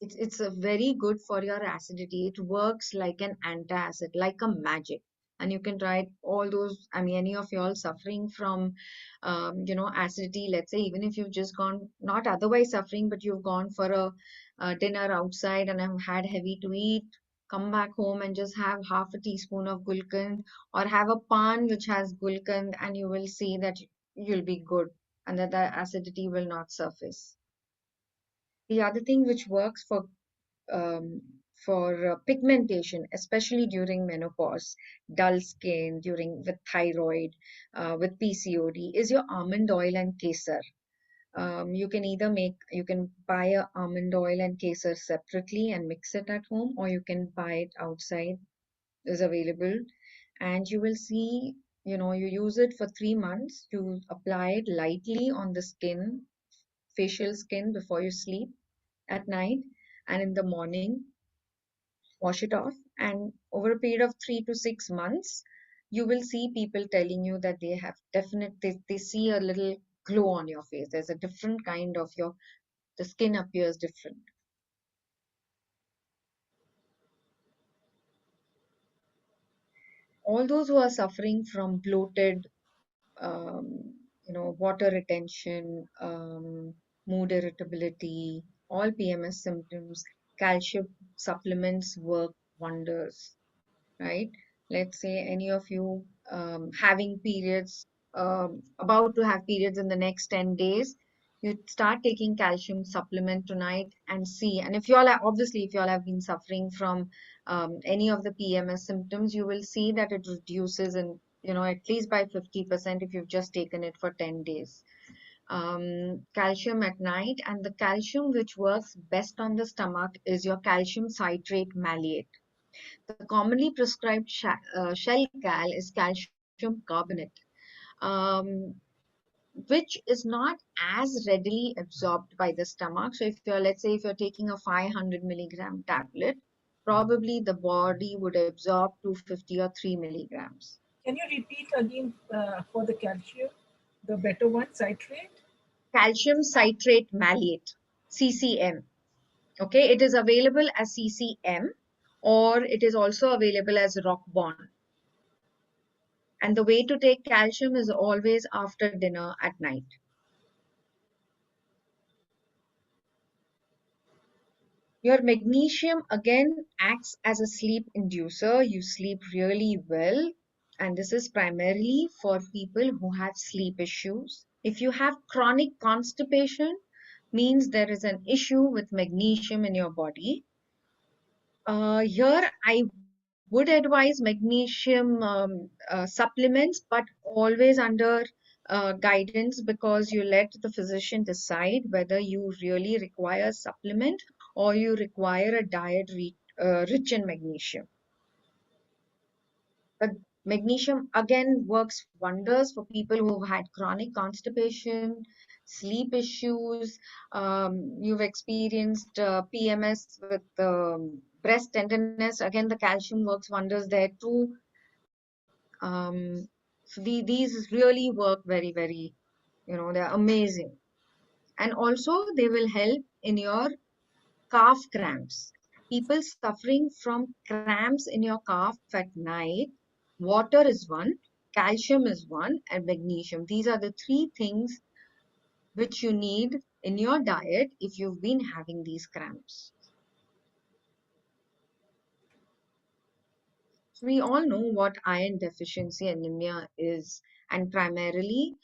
Speaker 1: it's a very good for your acidity. It works like an antacid, like a magic. And you can try it, all those, I mean, any of y'all suffering from, acidity, let's say, even if you've just gone, not otherwise suffering, but you've gone for a dinner outside and have had heavy to eat, come back home and just have half a teaspoon of gulkand, or have a pan which has gulkand, and you will see that you'll be good and that the acidity will not surface. The other thing which works um, for pigmentation, especially during menopause, dull skin, during with thyroid, with PCOD, is your almond oil and kesar. You can buy a almond oil and kesar separately and mix it at home, or you can buy it outside, is available. And you will see, you use it for 3 months. You apply it lightly on the skin, facial skin, before you sleep at night, and in the morning wash it off. And over a period of 3 to 6 months, you will see people telling you that they have they see a little glow on your face. There's a different kind of the skin appears different. All those who are suffering from bloated, water retention, mood irritability, all PMS symptoms, calcium supplements work wonders, right? Let's say any of you having periods, about to have periods in the next 10 days, you start taking calcium supplement tonight and see. And if you all are, obviously, if you all have been suffering from any of the PMS symptoms, you will see that it reduces in, at least by 50% if you've just taken it for 10 days. Calcium at night, and the calcium which works best on the stomach is your calcium citrate maleate. The commonly prescribed shell cal is calcium carbonate, um, which is not as readily absorbed by the stomach. So if you're, let's say, if you're taking a 500 milligram tablet, probably the body would absorb 250 or 3 milligrams.
Speaker 5: Can you repeat again for the calcium, the better one, citrate?
Speaker 1: Calcium citrate maleate, CCM. Okay, it is available as CCM, or it is also available as Rockbond. And the way to take calcium is always after dinner at night. Your magnesium again acts as a sleep inducer. You sleep really well. And this is primarily for people who have sleep issues. If you have chronic constipation, means there is an issue with magnesium in your body. Here, I would advise magnesium supplements, but always under guidance, because you let the physician decide whether you really require supplement or you require a diet rich in magnesium. But magnesium again works wonders for people who've had chronic constipation, sleep issues. You've experienced PMS with breast tenderness. Again, the calcium works wonders there too. These really work very, very, they're amazing. And also, they will help in your calf cramps. People suffering from cramps in your calf at night, water is one, calcium is one, and magnesium. These are the three things which you need in your diet if you've been having these cramps. So we all know what iron deficiency anemia is, and primarily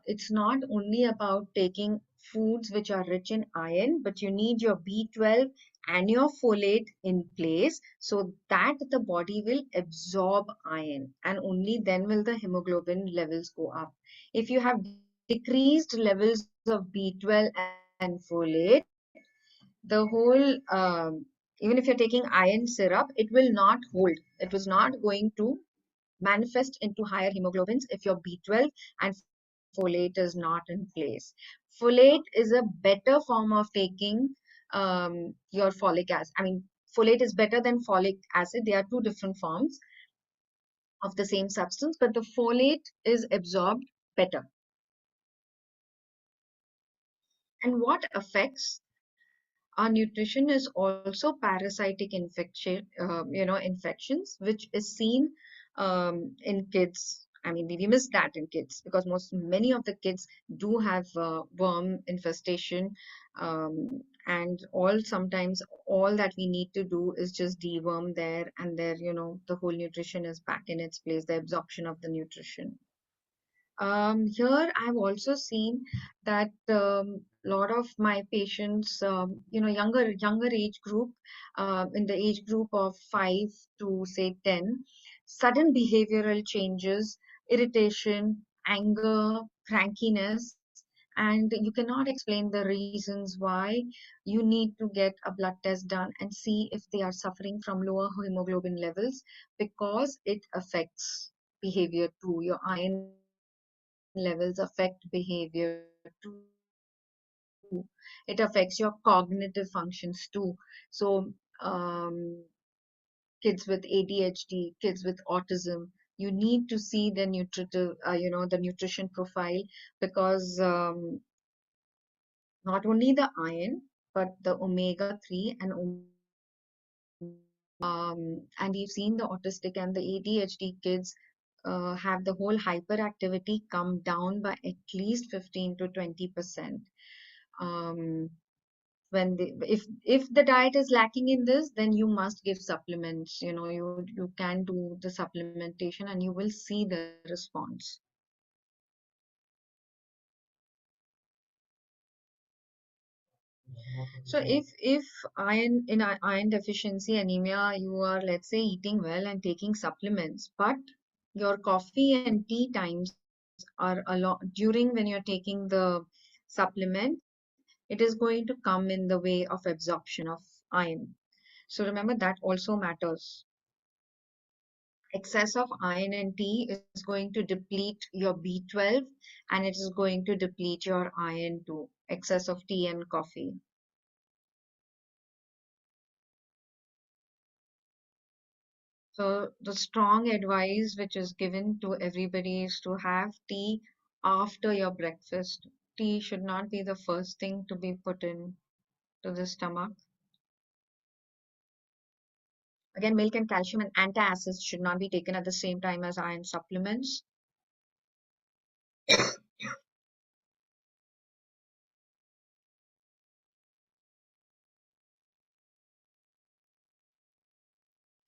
Speaker 1: it's not only about taking foods which are rich in iron, but you need your B12 and your folate in place so that the body will absorb iron, and only then will the hemoglobin levels go up. If you have decreased levels of B12 and folate, the whole even if you're taking iron syrup, it will not hold. It was not going to manifest into higher hemoglobins if your B12 and folate is not in place. Folate is a better form of taking your folic acid. I mean, folate is better than folic acid. They are two different forms of the same substance, but the folate is absorbed better. And what affects our nutrition is also parasitic infections, which is seen in kids. I mean, we miss that in kids because many of the kids do have worm infestation, and sometimes all that we need to do is just deworm there, and there, the whole nutrition is back in its place, the absorption of the nutrition. Here I've also seen that lot of my patients, younger age group, in the age group of 5 to say 10, sudden behavioral changes, irritation, anger, crankiness, and you cannot explain the reasons why. You need to get a blood test done and see if they are suffering from lower hemoglobin levels, because it affects behavior too. Your iron levels affect behavior too. It affects your cognitive functions too. So, kids with ADHD, kids with autism, you need to see the the nutrition profile, because not only the iron, but the omega-3 and omega-6. And we've seen the autistic and the ADHD kids have the whole hyperactivity come down by at least 15 to 20%. Um, if the diet is lacking in this, then you must give supplements. You can do the supplementation and you will see the response. So if iron deficiency anemia, you are, let's say, eating well and taking supplements, but your coffee and tea times are a lot during when you're taking the supplement, it is going to come in the way of absorption of iron. So remember that also matters. Excess of iron in tea is going to deplete your B12, and it is going to deplete your iron too. Excess of tea and coffee. So the strong advice which is given to everybody is to have tea after your breakfast. Tea should not be the first thing to be put in to the stomach. Again, milk and calcium and antacids should not be taken at the same time as iron supplements.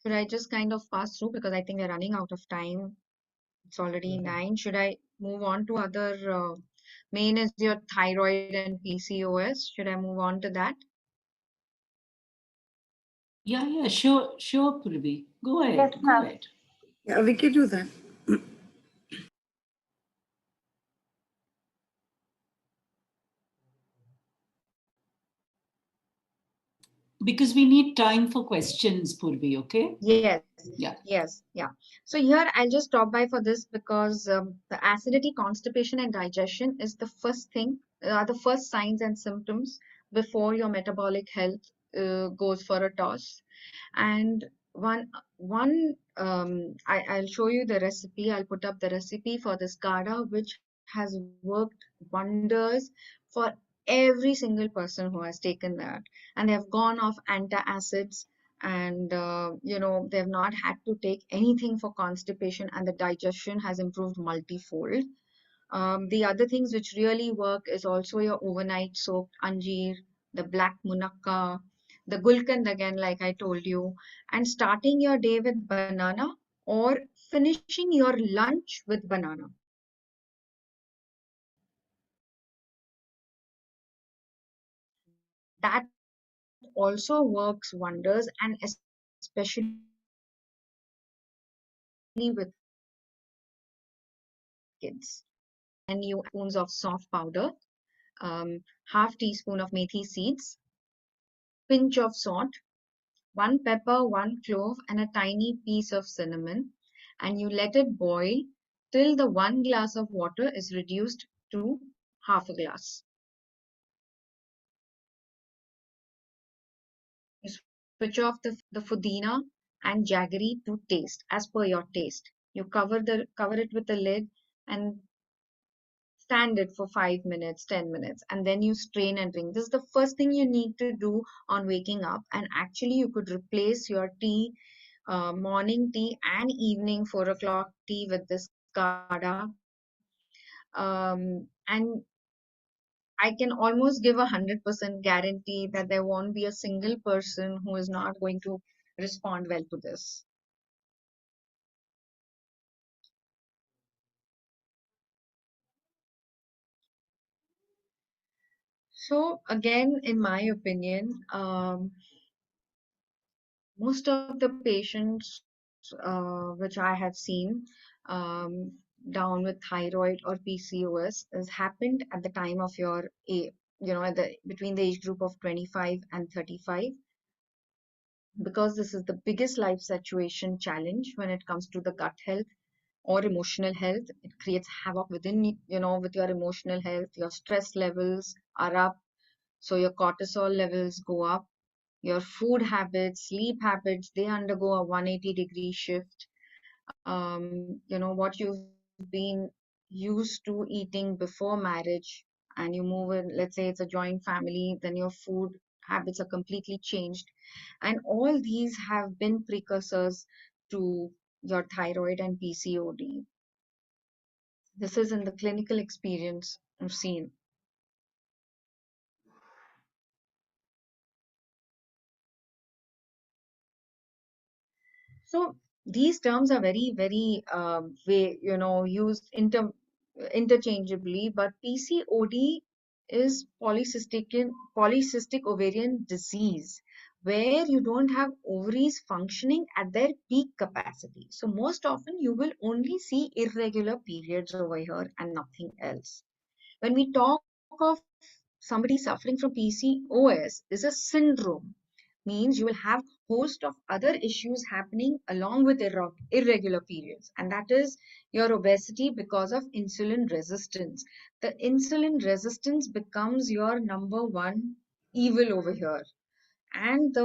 Speaker 1: Should I just kind of pass through, because I think we're running out of time. It's already 9. Should I move on to other? Main is your thyroid and PCOS. Should I move on to that?
Speaker 2: Yeah, sure, Purvi. Go
Speaker 6: Yes,
Speaker 2: ahead, go
Speaker 6: ma'am.
Speaker 2: ahead.
Speaker 3: Yeah, we can do that.
Speaker 2: Because we need time for questions, Purvi, okay?
Speaker 1: Yes,
Speaker 2: Yeah.
Speaker 1: yes, yeah. So here I'll just stop by for this because the acidity, constipation, and digestion is the first thing, the first signs and symptoms before your metabolic health goes for a toss. And I'll show you the recipe. I'll put up the recipe for this Kada, which has worked wonders for every single person who has taken that, and they have gone off antacids, and they've not had to take anything for constipation, and the digestion has improved multifold. The other things which really work is also your overnight soaked anjeer, the black munakka, the gulkand again, like I told you, and starting your day with banana or finishing your lunch with banana. That also works wonders, and especially with kids. Then you add spoons of soft powder, half teaspoon of methi seeds, pinch of salt, one pepper, one clove, and a tiny piece of cinnamon, and you let it boil till the 1 glass of water is reduced to half a glass. You switch off the pudina and jaggery to taste as per your taste. You cover it with a lid and stand it for 5 minutes, 10 minutes, and then you strain and drink. This is the first thing you need to do on waking up. And actually, you could replace your tea, morning tea, and evening 4 o'clock tea with this Kada. And I can almost give 100% guarantee that there won't be a single person who is not going to respond well to this. So again, in my opinion, most of the patients which I have seen um, down with thyroid or PCOS has happened at the time of your at the between the age group of 25 and 35, because this is the biggest life situation challenge when it comes to the gut health or emotional health. It creates havoc within, with your emotional health. Your stress levels are up, so your cortisol levels go up. Your food habits, sleep habits, they undergo a 180-degree shift. What you've been used to eating before marriage, and you move in, let's say it's a joint family, then your food habits are completely changed. And all these have been precursors to your thyroid and PCOD. This is in the clinical experience I've seen. So these terms are very, very used interchangeably, but PCOD is polycystic ovarian disease, where you don't have ovaries functioning at their peak capacity. So most often you will only see irregular periods over here and nothing else. When we talk of somebody suffering from PCOS, is a syndrome, means you will have host of other issues happening along with irregular periods, and that is your obesity because of insulin resistance. The insulin resistance becomes your number one evil over here, and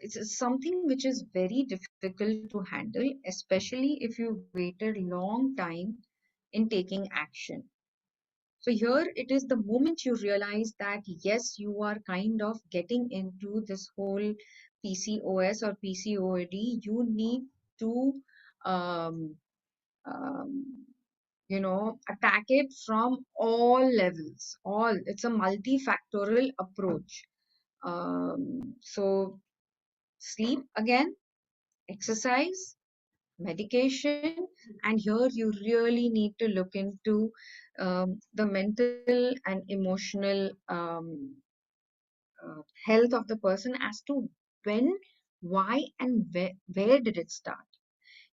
Speaker 1: it's something which is very difficult to handle, especially if you waited long time in taking action. So here it is the moment you realize that yes, you are kind of getting into this whole PCOS or PCOD, you need to um, um, attack it from all levels. It's a multifactorial approach. So sleep again, exercise, medication, and here you really need to look into the mental and emotional health of the person as to when, why, and where did it start.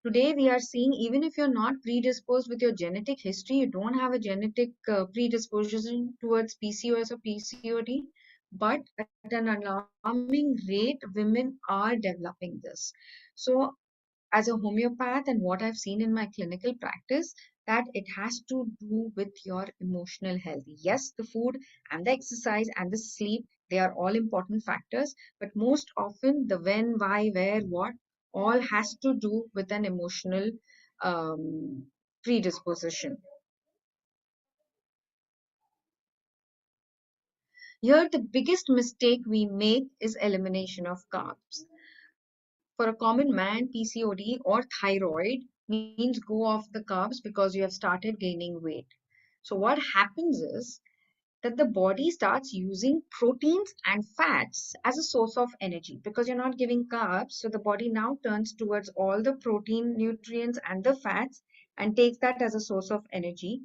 Speaker 1: Today we are seeing, even if you're not predisposed with your genetic history, you don't have a genetic predisposition towards PCOS or PCOD, but at an alarming rate, women are developing this. So as a homeopath and what I've seen in my clinical practice, that it has to do with your emotional health. Yes, the food and the exercise and the sleep, they are all important factors, but most often the when, why, where, what, all has to do with an emotional predisposition. Here, the biggest mistake we make is elimination of carbs. For a common man, PCOD or thyroid means go off the carbs because you have started gaining weight. So, what happens is that the body starts using proteins and fats as a source of energy because you're not giving carbs. So, the body now turns towards all the protein, nutrients, and the fats and takes that as a source of energy.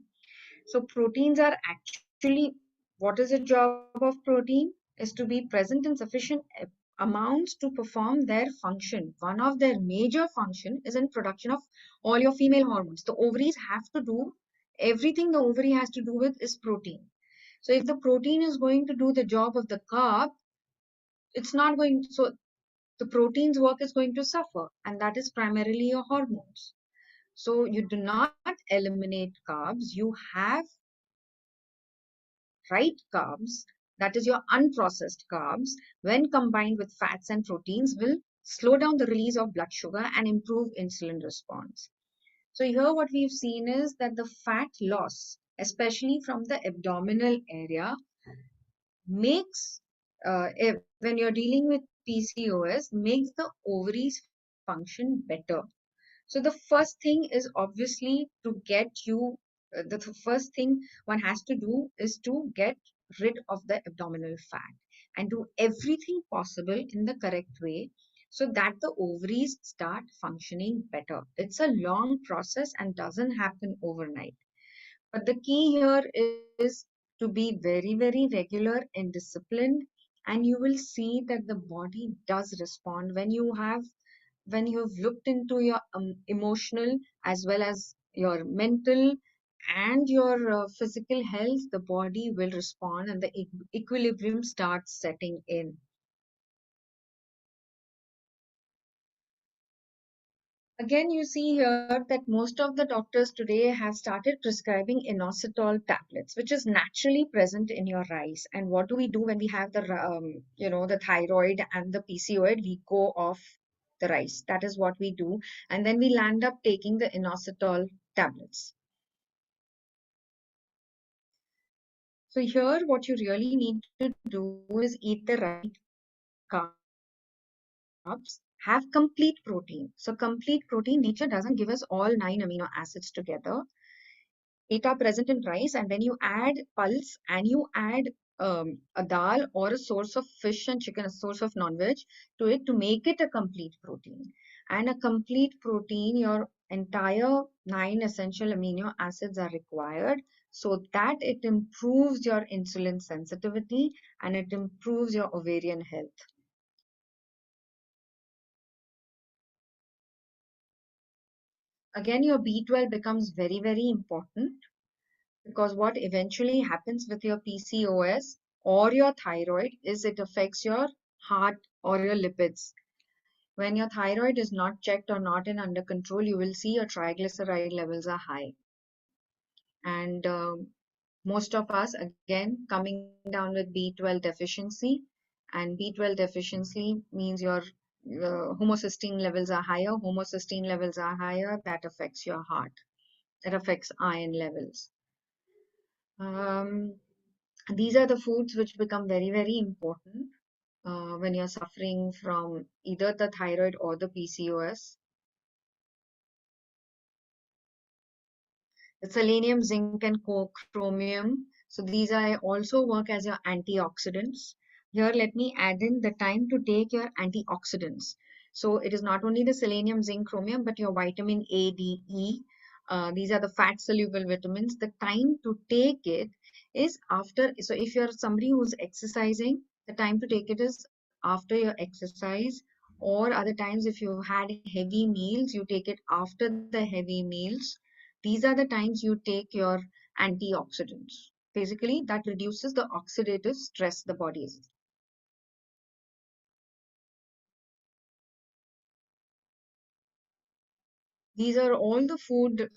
Speaker 1: So proteins are actually, what is the job of protein? Is to be present in sufficient amounts to perform their function. One of their major function is in production of all your female hormones. The ovaries have to do everything the ovary has to do with is protein. So if the protein is going to do the job of the carb, it's not going to, so the protein's work is going to suffer, and that is primarily your hormones. So you do not eliminate carbs, you have right carbs, that is your unprocessed carbs, when combined with fats and proteins, will slow down the release of blood sugar and improve insulin response. So here what we've seen is that the fat loss, especially from the abdominal area, makes, when you're dealing with PCOS, makes the ovaries function better. So the first thing is obviously to get you, the first thing one has to do is to get rid of the abdominal fat and do everything possible in the correct way so that the ovaries start functioning better. It's a long process and doesn't happen overnight. But the key here is to be very, very regular and disciplined, and you will see that the body does respond when you have looked into your emotional as well as your mental and your physical health. The body will respond and the equilibrium starts setting in. Again, you see here that most of the doctors today have started prescribing inositol tablets, which is naturally present in your rice. And what do we do when we have the, the thyroid and the PCOD? We go off the rice. That is what we do. And then we land up taking the inositol tablets. So here, what you really need to do is eat the right carbs, have complete protein. So complete protein, nature doesn't give us all 9 amino acids together. It are present in rice, and when you add pulse and you add a dal or a source of fish and chicken, a source of non-veg to it to make it a complete protein. And a complete protein, your entire 9 essential amino acids are required so that it improves your insulin sensitivity and it improves your ovarian health. Again, your B12 becomes very, very important because what eventually happens with your PCOS or your thyroid is it affects your heart or your lipids. When your thyroid is not checked or not in under control, you will see your triglyceride levels are high. And most of us, again, coming down with B12 deficiency, and B12 deficiency means your homocysteine levels are higher. Homocysteine levels are higher, that affects your heart. That affects iron levels. Um, these are the foods which become very, very important when you're suffering from either the thyroid or the PCOS. The selenium, zinc, and chromium. So these are also work as your antioxidants. Here, let me add in the time to take your antioxidants. So it is not only the selenium, zinc, chromium, but your vitamin A, D, E. These are the fat soluble vitamins. The time to take it is after. So if you're somebody who's exercising, the time to take it is after your exercise, or other times if you've had heavy meals, you take it after the heavy meals. These are the times you take your antioxidants. basically that reduces the oxidative stress the body is. These are all the food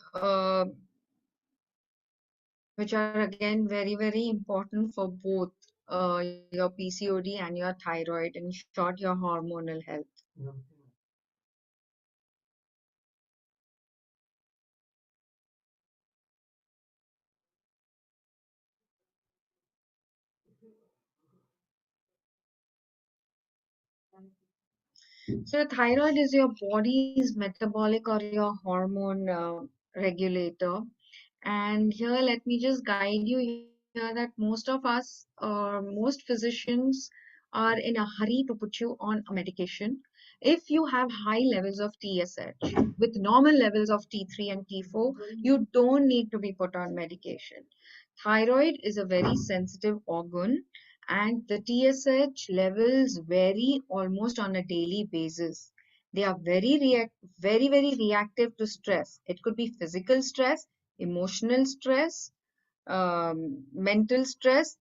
Speaker 1: which are again very important for both your PCOD and your thyroid, in short, your hormonal health. So the thyroid is your body's metabolic or your hormone regulator. And here, let me just guide you here that most of us, most physicians are in a hurry to put you on a medication. If you have high levels of TSH with normal levels of T3 and T4, you don't need to be put on medication. Thyroid is a very sensitive organ, and the TSH levels vary almost on a daily basis. They are very reactive to stress. It could be physical stress, emotional stress, mental stress.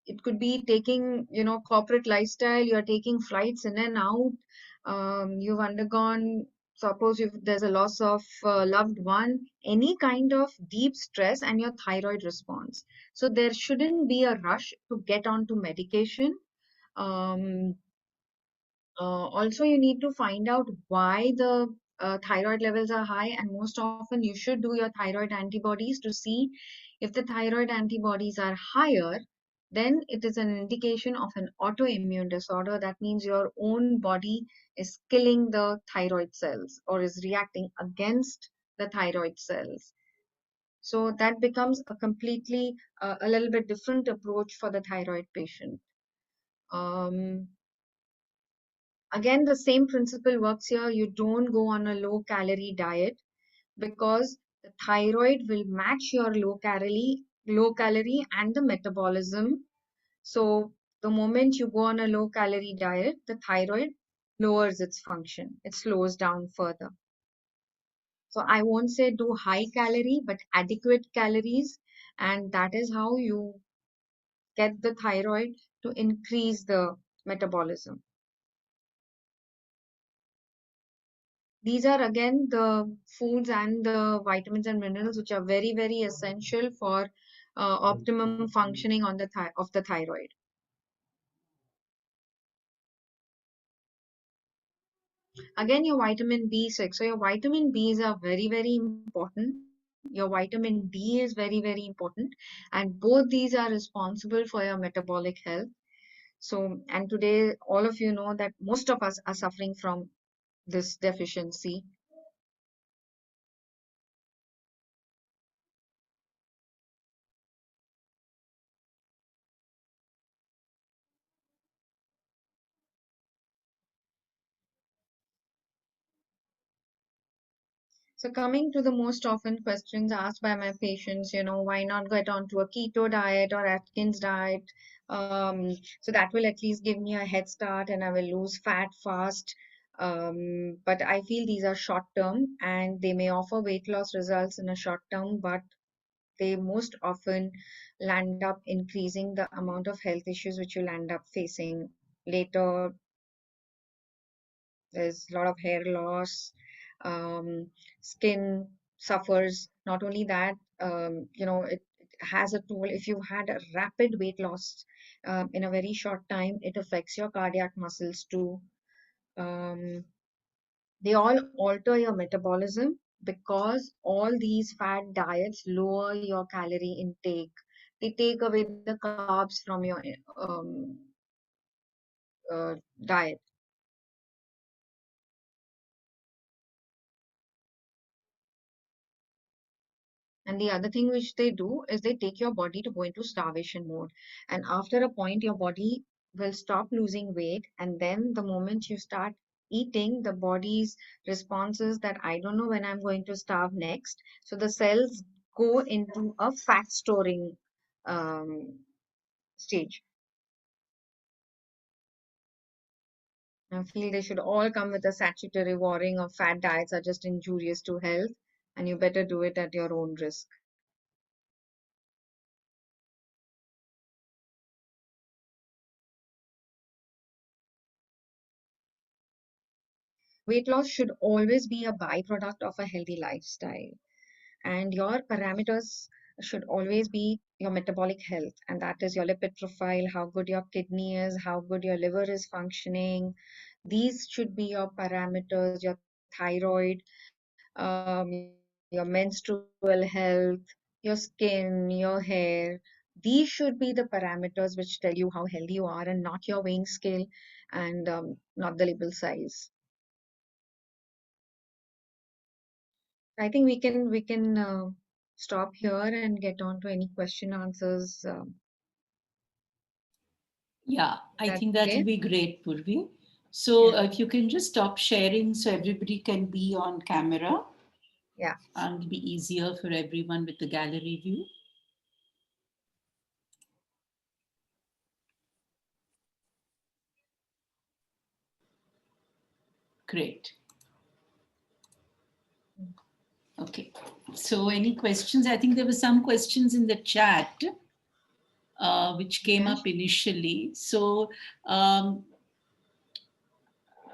Speaker 1: It could be taking, corporate lifestyle. You're taking flights in and out. You've undergone, suppose if there's a loss of a loved one, any kind of deep stress, and your thyroid response. So there shouldn't be a rush to get onto medication. Um, Also, you need to find out why the thyroid levels are high, and most often you should do your thyroid antibodies to see if the thyroid antibodies are higher. Then it is an indication of an autoimmune disorder. That means your own body is killing the thyroid cells or is reacting against the thyroid cells. So that becomes a completely a little bit different approach for the thyroid patient. Um, Again, the same principle works here. You don't go on a low calorie diet because the thyroid will match your low calorie and the metabolism. So the moment you go on a low calorie diet, the thyroid lowers its function. It slows down further. So I won't say do high calorie, but adequate calories. And that is how you get the thyroid to increase the metabolism. These are again the foods and the vitamins and minerals which are very essential for optimum functioning on of the thyroid. Again, your vitamin B6. So your vitamin B's are very important. Your vitamin D is very important, and both these are responsible for your metabolic health. So, and today all of you know that most of us are suffering from this deficiency. So coming to the most often questions asked by my patients, why not get onto a keto diet or Atkins diet? So that will at least give me a head start and I will lose fat fast. But I feel these are short term and they may offer weight loss results in a short term, but they most often land up increasing the amount of health issues which you'll end up facing later. There's a lot of hair loss, skin suffers. Not only that, it has a toll. If you've had a rapid weight loss in a very short time, it affects your cardiac muscles too. Um, they all alter your metabolism because all these fat diets lower your calorie intake. They take away the carbs from your diet. And the other thing which they do is they take your body to go into starvation mode. And after a point, your body will stop losing weight. And then the moment you start eating, the body's response is that I don't know when I'm going to starve next. So the cells go into a fat storing um, stage. I feel they should all come with a statutory warning of fat diets are just injurious to health, and you better do it at your own risk. Weight loss should always be a byproduct of a healthy lifestyle. And your parameters should always be your metabolic health, and that is your lipid profile, how good your kidney is, how good your liver is functioning. These should be your parameters, your thyroid, your menstrual health, your skin, your hair. These should be the parameters which tell you how healthy you are, and not your weighing scale and not the label size. I think we can stop here and get on to any question answers.
Speaker 2: Yeah, I
Speaker 1: That
Speaker 2: think that will
Speaker 1: okay?
Speaker 2: be great, Purvi. So
Speaker 1: Yeah,
Speaker 2: if you can just stop sharing so everybody can be on camera
Speaker 1: yeah.
Speaker 2: and it'll be easier for everyone with the gallery view. Great. Okay. So any questions? I think there were some questions in the chat which came
Speaker 1: Okay.
Speaker 2: up initially. So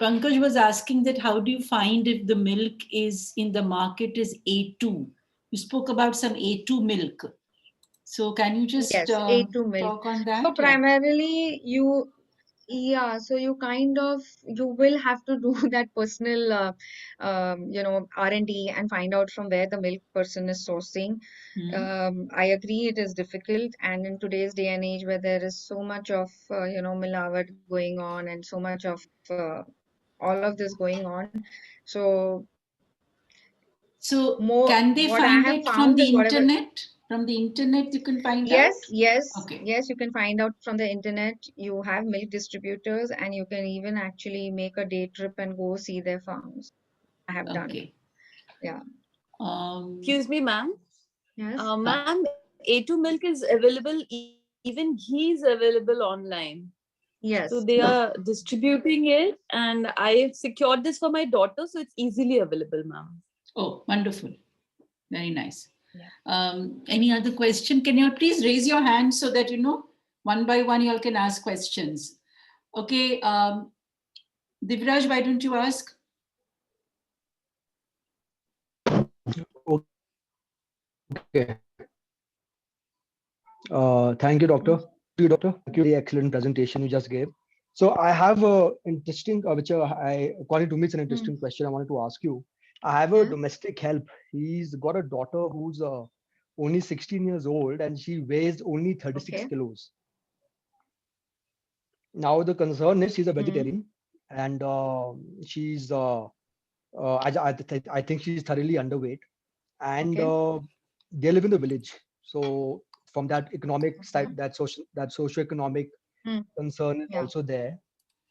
Speaker 2: Pankaj was asking that how do you find if the milk is in the market is A2? You spoke about some A2 milk. So can you just
Speaker 1: Yes, A2 milk.
Speaker 2: talk on
Speaker 1: So
Speaker 2: that? Yeah.
Speaker 1: primarily yeah, so you will have to do that personal, R&D and find out from where the milk person is sourcing.
Speaker 2: Hmm.
Speaker 1: I agree it is difficult, and in today's day and age where there is so much of, milawat going on and so much of all of this going on. So
Speaker 2: So
Speaker 1: more,
Speaker 2: can they
Speaker 1: what I
Speaker 2: find
Speaker 1: have
Speaker 2: it from
Speaker 1: found
Speaker 2: the
Speaker 1: is whatever.
Speaker 2: internet? From the internet you can find
Speaker 1: Yes,
Speaker 2: out?
Speaker 1: yes,
Speaker 2: Okay.
Speaker 1: yes, you can find out from the internet. You have milk distributors, and you can even actually make a day trip and go see their farms. I have done it.
Speaker 2: Okay.
Speaker 1: Yeah.
Speaker 2: Um,
Speaker 7: Excuse me, ma'am.
Speaker 1: Yes.
Speaker 7: Ma'am, A2 milk is available, even ghee is available online. So they
Speaker 1: Yes.
Speaker 7: are distributing it, and I secured this for my daughter, so it's easily available, ma'am.
Speaker 2: oh, wonderful. Very nice.
Speaker 7: Yeah.
Speaker 2: Any other question? Can you please raise your hand so that, one by one, you all can ask questions. Okay. Divraj, why don't you ask?
Speaker 8: Okay. Thank you, Doctor. Thank you, Doctor. Thank you. Very excellent presentation you just gave. So I have a interesting, according to me, it's an
Speaker 1: Mm.
Speaker 8: interesting question I wanted to ask you. I have a
Speaker 1: Yeah.
Speaker 8: domestic help. He's got a daughter who's only 16 years old and she weighs only 36
Speaker 1: Okay.
Speaker 8: kilos. Now the concern is she's a
Speaker 1: Mm.
Speaker 8: vegetarian and she's, I think she's thoroughly underweight and
Speaker 1: Okay.
Speaker 8: they live in the village. So from that economic
Speaker 1: Okay.
Speaker 8: side, that socio-economic
Speaker 1: Mm.
Speaker 8: concern is
Speaker 1: Yeah.
Speaker 8: also there.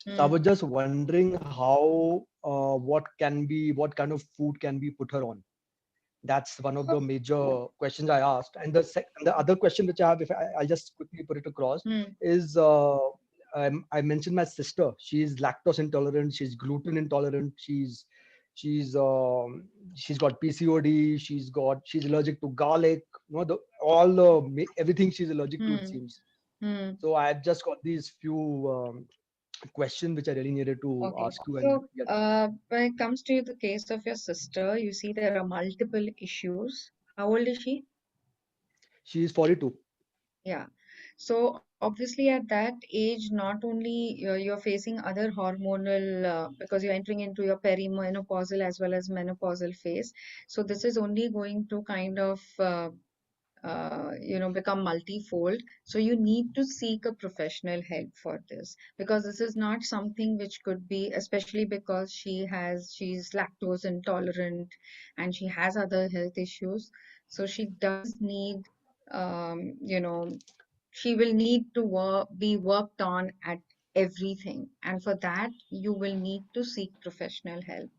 Speaker 8: So I
Speaker 1: Mm.
Speaker 8: was just wondering how what kind of food can we put her on? That's one of the major questions I asked. And the other question which I have, if I'll just quickly put it across,
Speaker 1: Mm.
Speaker 8: is I mentioned my sister. She's lactose intolerant. She's gluten intolerant. She's she's got PCOD. She's allergic to garlic. Everything she's allergic to, it
Speaker 1: Mm.
Speaker 8: seems.
Speaker 1: Mm.
Speaker 8: So I've just got these few questions which I really needed to
Speaker 1: Okay.
Speaker 8: ask you. And
Speaker 1: So,
Speaker 8: yeah,
Speaker 1: when it comes to the case of your sister, you see there are multiple issues. How old is she?
Speaker 8: she's 42.
Speaker 1: Yeah. So obviously at that age, not only you're facing other hormonal, because you're entering into your perimenopausal as well as menopausal phase. So this is only going to kind of, become multifold. So you need to seek a professional help for this, because this is not something which could be, especially because she's lactose intolerant and she has other health issues. So she does need, she will need to be worked on at everything. And for that, you will need to seek professional help.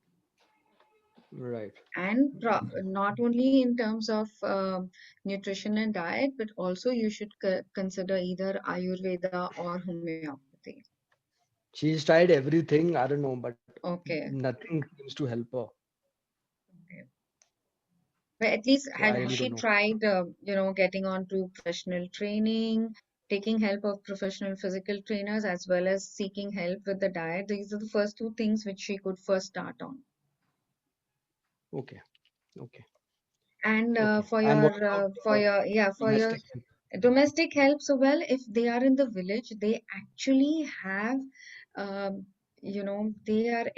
Speaker 8: Right.
Speaker 1: And not only in terms of nutrition and diet, but also you should consider either Ayurveda or homeopathy.
Speaker 8: She's tried everything. I don't know, but
Speaker 1: Okay.
Speaker 8: nothing seems to help her.
Speaker 1: Okay. But at least
Speaker 8: So I
Speaker 1: has
Speaker 8: really
Speaker 1: she
Speaker 8: don't know.
Speaker 1: tried, getting on to professional training? taking help of professional physical trainers as well as seeking help with the diet. These are the first two things which she could first start on.
Speaker 8: Okay. Okay.
Speaker 1: And
Speaker 8: Okay.
Speaker 1: for
Speaker 8: And
Speaker 1: your
Speaker 8: what about
Speaker 1: for your
Speaker 8: domestic help?
Speaker 1: domestic help, so well, if they are in the village, they actually have, you know, they have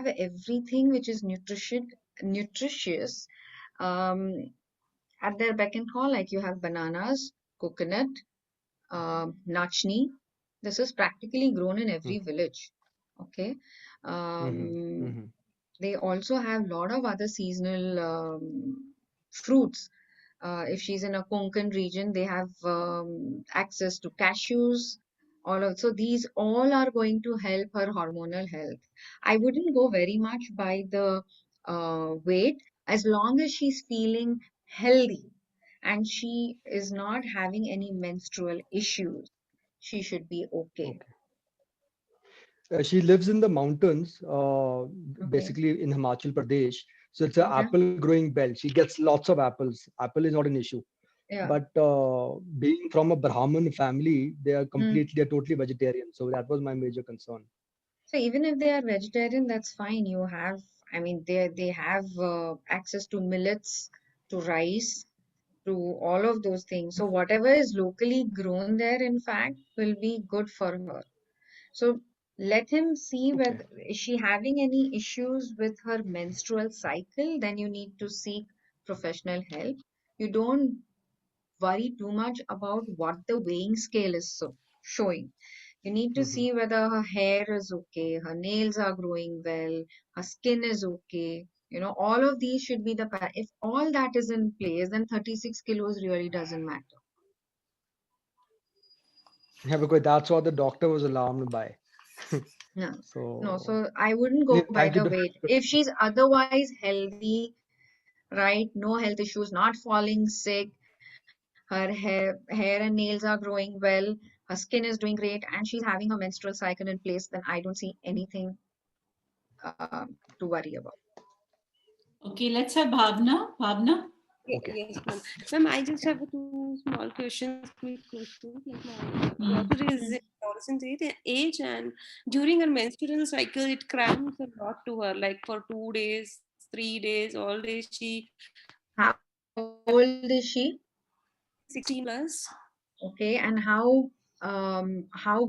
Speaker 1: everything which is nutritious, um, at their beck and call. Like you have bananas, coconut, nachni. This is practically grown in every village. Okay.
Speaker 8: Mm-hmm.
Speaker 1: Um,
Speaker 8: Mm-hmm.
Speaker 1: they also have a lot of other seasonal fruits. If she's in a Konkan region, they have access to cashews. All of so these all are going to help her hormonal health. I wouldn't go very much by the weight, as long as she's feeling healthy and she is not having any menstrual issues. She should be okay.
Speaker 8: Okay. She lives in the mountains,
Speaker 1: Okay.
Speaker 8: basically in Himachal Pradesh. So it's an
Speaker 1: Okay.
Speaker 8: apple growing belt. She gets lots of apples. Apple is not an issue.
Speaker 1: Yeah.
Speaker 8: But being from a Brahmin family,
Speaker 1: Mm.
Speaker 8: they're totally vegetarian. So that was my major concern.
Speaker 1: So even if they are vegetarian, that's fine. You have, I mean, they have access to millets, to rice, to all of those things. So whatever is locally grown there, in fact, will be good for her. So let him see
Speaker 8: Okay.
Speaker 1: whether is she having any issues with her menstrual cycle. Then you need to seek professional help. You don't worry too much about what the weighing scale is showing. You need to
Speaker 8: Mm-hmm.
Speaker 1: see whether her hair is okay, her nails are growing well, her skin is okay. You know, all of these should be if all that is in place, then 36 kilos really doesn't matter.
Speaker 8: Yeah, because that's what the doctor was alarmed by.
Speaker 1: No, no.
Speaker 8: So
Speaker 1: So I wouldn't go
Speaker 8: anyway,
Speaker 1: by
Speaker 8: thank you.
Speaker 1: the weight. If she's otherwise healthy, right, no health issues, not falling sick, her hair and nails are growing well, her skin is doing great, and she's having her menstrual cycle in place, then I don't see anything to worry about.
Speaker 2: Okay, let's have Bhavna. Bhavna.
Speaker 8: Okay.
Speaker 9: Yes, ma'am. Ma'am, I just have two small questions, quick questions. Like my
Speaker 2: Hmm.
Speaker 9: daughter is in adolescent age, and during her menstrual cycle, it cramps a lot to her. Like for 2 days, 3 days, all day, she
Speaker 1: How old is she?
Speaker 9: 16 plus.
Speaker 1: Okay, and how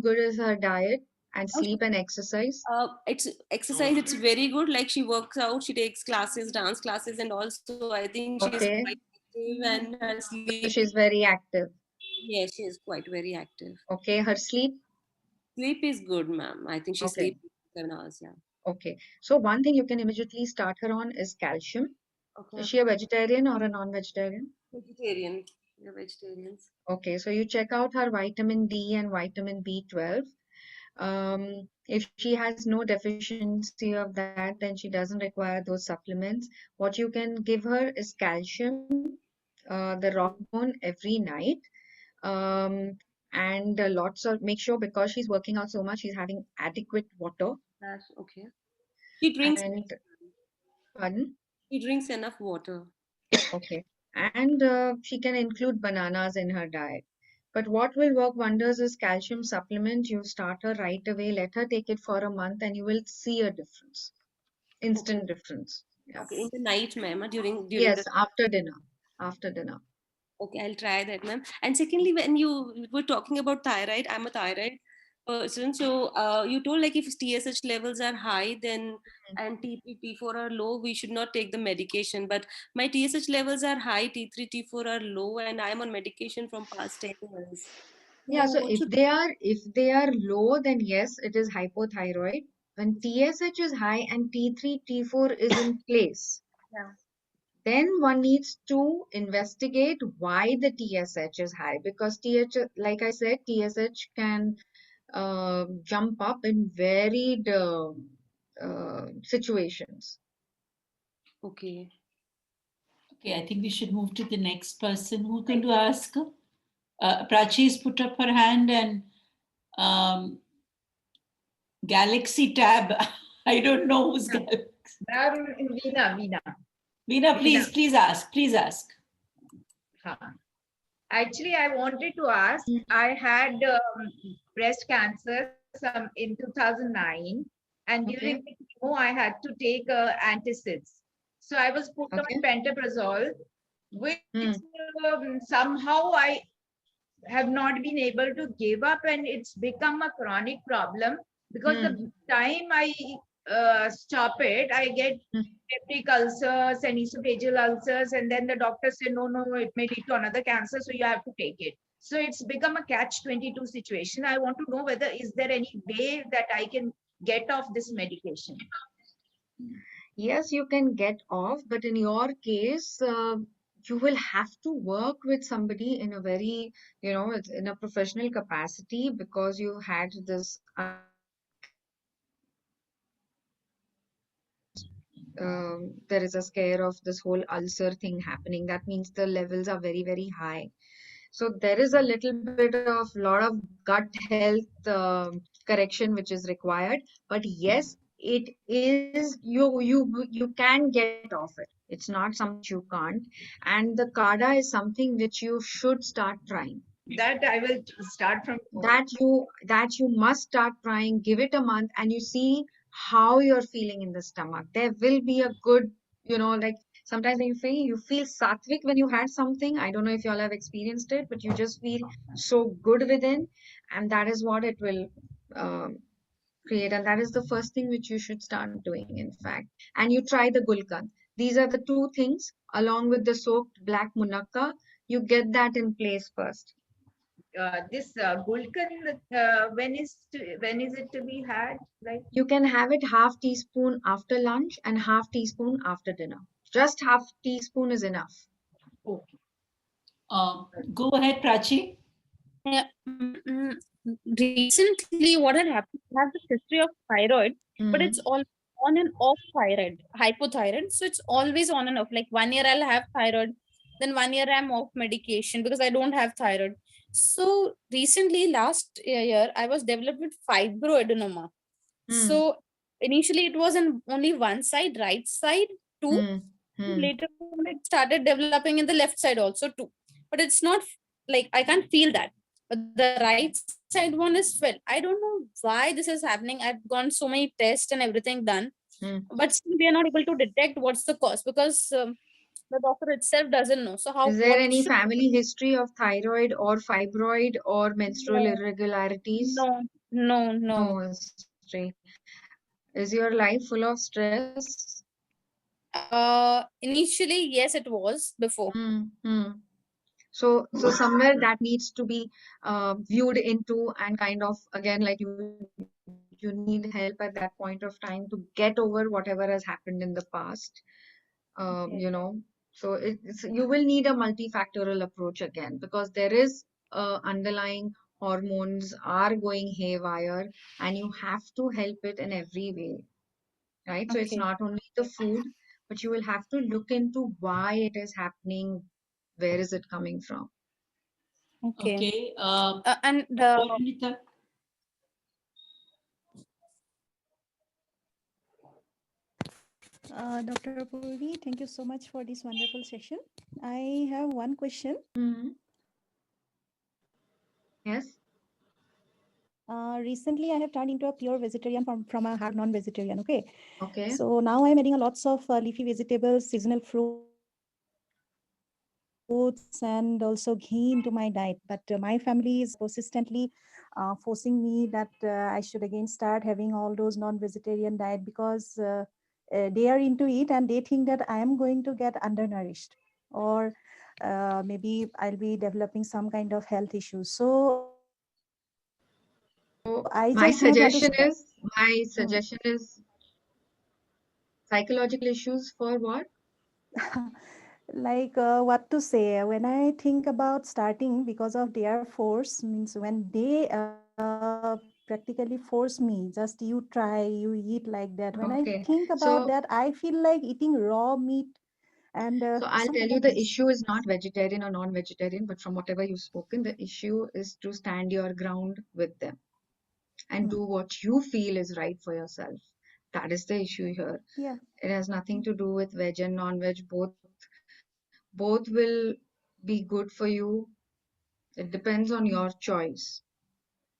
Speaker 1: good is her diet and sleep and exercise?
Speaker 9: It's exercise. It's very good. Like she works out, she takes classes, dance classes, and also I think she's quite
Speaker 1: Okay,
Speaker 9: active, and her sleep.
Speaker 1: so she's very active.
Speaker 9: Yes, she is quite very active.
Speaker 1: Okay, her sleep.
Speaker 9: Sleep is good, ma'am. I think she
Speaker 1: Okay,
Speaker 9: sleeps 7 hours. Yeah.
Speaker 1: okay. So one thing you can immediately start her on is calcium. Is
Speaker 9: Okay.
Speaker 1: she a vegetarian or a non-vegetarian?
Speaker 9: Vegetarian. We're vegetarians.
Speaker 1: Okay, so you check out her vitamin D and vitamin B12. If she has no deficiency of that, then she doesn't require those supplements. What you can give her is calcium, the rock bone every night, and lots of make sure because she's working out so much, she's having adequate water.
Speaker 9: That's okay. She drinks.
Speaker 1: And pardon?
Speaker 9: She drinks enough water.
Speaker 1: Okay, and she can include bananas in her diet. But what will work wonders is calcium supplement. You start her right away, let her take it for a month, and you will see a difference,
Speaker 9: Okay.
Speaker 1: instant difference. Yeah.
Speaker 9: Okay. In the night, ma'am. During the.
Speaker 1: Yes, after dinner. After dinner.
Speaker 9: Okay, I'll try that, ma'am. And secondly, when you were talking about thyroid, I'm a thyroid person. So you told like if TSH levels are high, then and T3, T4 are low, we should not take the medication. But my TSH levels are high, T3, T4 are low, and I'm on medication from past 10 years. So
Speaker 1: Yeah, so
Speaker 9: what should
Speaker 1: if they are low, then yes, it is hypothyroid. When TSH is high and T3, T4 is in place,
Speaker 9: yeah.
Speaker 1: then one needs to investigate why the TSH is high, because TH, like I said, TSH can jump up in varied situations.
Speaker 9: Okay.
Speaker 2: Okay, I think we should move to the next person. Who's going to ask? Prachi's put up her hand, and um, Galaxy Tab. I don't know who's Galaxy.
Speaker 10: Veena.
Speaker 2: Veena, please ask. Please ask.
Speaker 10: हाँ. Actually, I wanted to ask, I had breast cancer in 2009, and during
Speaker 1: Okay.
Speaker 10: the chemo, I had to take antacids. So I was put on
Speaker 1: Okay.
Speaker 10: pantoprazole, which
Speaker 1: Hmm.
Speaker 10: somehow I have not been able to give up, and it's become a chronic problem because
Speaker 1: Hmm.
Speaker 10: the time I stop it, I get
Speaker 1: Hmm.
Speaker 10: peptic ulcers and esophageal ulcers, and then the doctor said, no, no, it may lead to another cancer, so you have to take it. So it's become a catch-22 situation. I want to know whether is there any way that I can get off this medication.
Speaker 1: Yes, you can get off, but in your case, you will have to work with somebody in a very, it's in a professional capacity because you had this there is a scare of this whole ulcer thing happening. That means the levels are very, very high. So there is a little bit of lot of gut health correction which is required. But yes, it is you can get off it. It's not something which you can't. And the Kada is something which you should start trying.
Speaker 10: That I will start from.
Speaker 1: That you must start trying. Give it a month and you see how you're feeling in the stomach. There will be a good, like sometimes when you feel sattvic when you had something. I don't know if you all have experienced it, but you just feel so good within, and that is what it will um, create. And that is the first thing which you should start doing, in fact. And you try the gulkan. These are the two things along with the soaked black munakka. You get that in place first.
Speaker 10: This gulkan, when is it to be had? Like,
Speaker 1: You can have it half teaspoon after lunch and half teaspoon after dinner. Just half teaspoon is enough.
Speaker 10: okay.
Speaker 2: Go ahead, Prachi.
Speaker 11: Yeah. Recently, what had happened, I have this history of thyroid, but it's
Speaker 1: Hmm.
Speaker 11: all on and off thyroid, hypothyroid. So it's always on and off. Like 1 year I'll have thyroid, then 1 year I'm off medication because I don't have thyroid. So recently, last year, I was developed with fibroadenoma.
Speaker 1: Hmm.
Speaker 11: So initially it was on only one side, right side, two.
Speaker 1: Hmm. Hmm.
Speaker 11: Later on, it started developing in the left side also too. But it's not like I can't feel that. But the right side one is felt. I don't know why this is happening. I've gone so many tests and everything done,
Speaker 1: Hmm.
Speaker 11: but still we are not able to detect what's the cause because the doctor itself doesn't know. So how
Speaker 1: Is there
Speaker 11: what
Speaker 1: any
Speaker 11: should
Speaker 1: family history of thyroid or fibroid or menstrual
Speaker 11: no
Speaker 1: irregularities?
Speaker 11: no no no.
Speaker 1: No history. Is your life full of stress?
Speaker 11: Initially yes, it was before.
Speaker 1: Hmm. So somewhere that needs to be viewed into, and kind of again, like you need help at that point of time to get over whatever has happened in the past.
Speaker 11: Okay.
Speaker 1: So you will need a multifactorial approach again, because there is underlying hormones are going haywire, and you have to help it in every way, right? So it's
Speaker 11: Okay.
Speaker 1: not only the food, but you will have to look into why it is happening, where is it coming from.
Speaker 11: Okay.
Speaker 2: Okay.
Speaker 11: And
Speaker 2: Parinita.
Speaker 12: Dr. Purvi, thank you so much for this wonderful session. I have one question.
Speaker 1: Hmm. Yes.
Speaker 12: Recently, I have turned into a pure vegetarian from a hard non-vegetarian. Okay,
Speaker 1: Okay.
Speaker 12: so now I'm adding a lots of leafy vegetables, seasonal fruits, and also ghee into my diet. But my family is persistently forcing me that I should again start having all those non-vegetarian diet because they are into it and they think that I am going to get undernourished, or maybe I'll be developing some kind of health issues. So I just don't know what to say.
Speaker 1: So
Speaker 12: Hmm.
Speaker 1: my suggestion is psychological issues for what?
Speaker 12: Like what to say when I think about starting because of their force, means when they practically force me, just you try, you eat like that. When I think
Speaker 1: Okay.
Speaker 12: about that, I
Speaker 1: So
Speaker 12: feel like eating raw meat and
Speaker 1: So I'll
Speaker 12: something
Speaker 1: tell
Speaker 12: like
Speaker 1: you, the
Speaker 12: this.
Speaker 1: issue is not vegetarian or non-vegetarian, but from whatever you've spoken, the issue is to stand your ground with them and
Speaker 12: Hmm.
Speaker 1: do what you feel is right for yourself. That is the issue here.
Speaker 12: Yeah.
Speaker 1: It has nothing to do with veg and non-veg. Both will be good for you. It depends on your choice.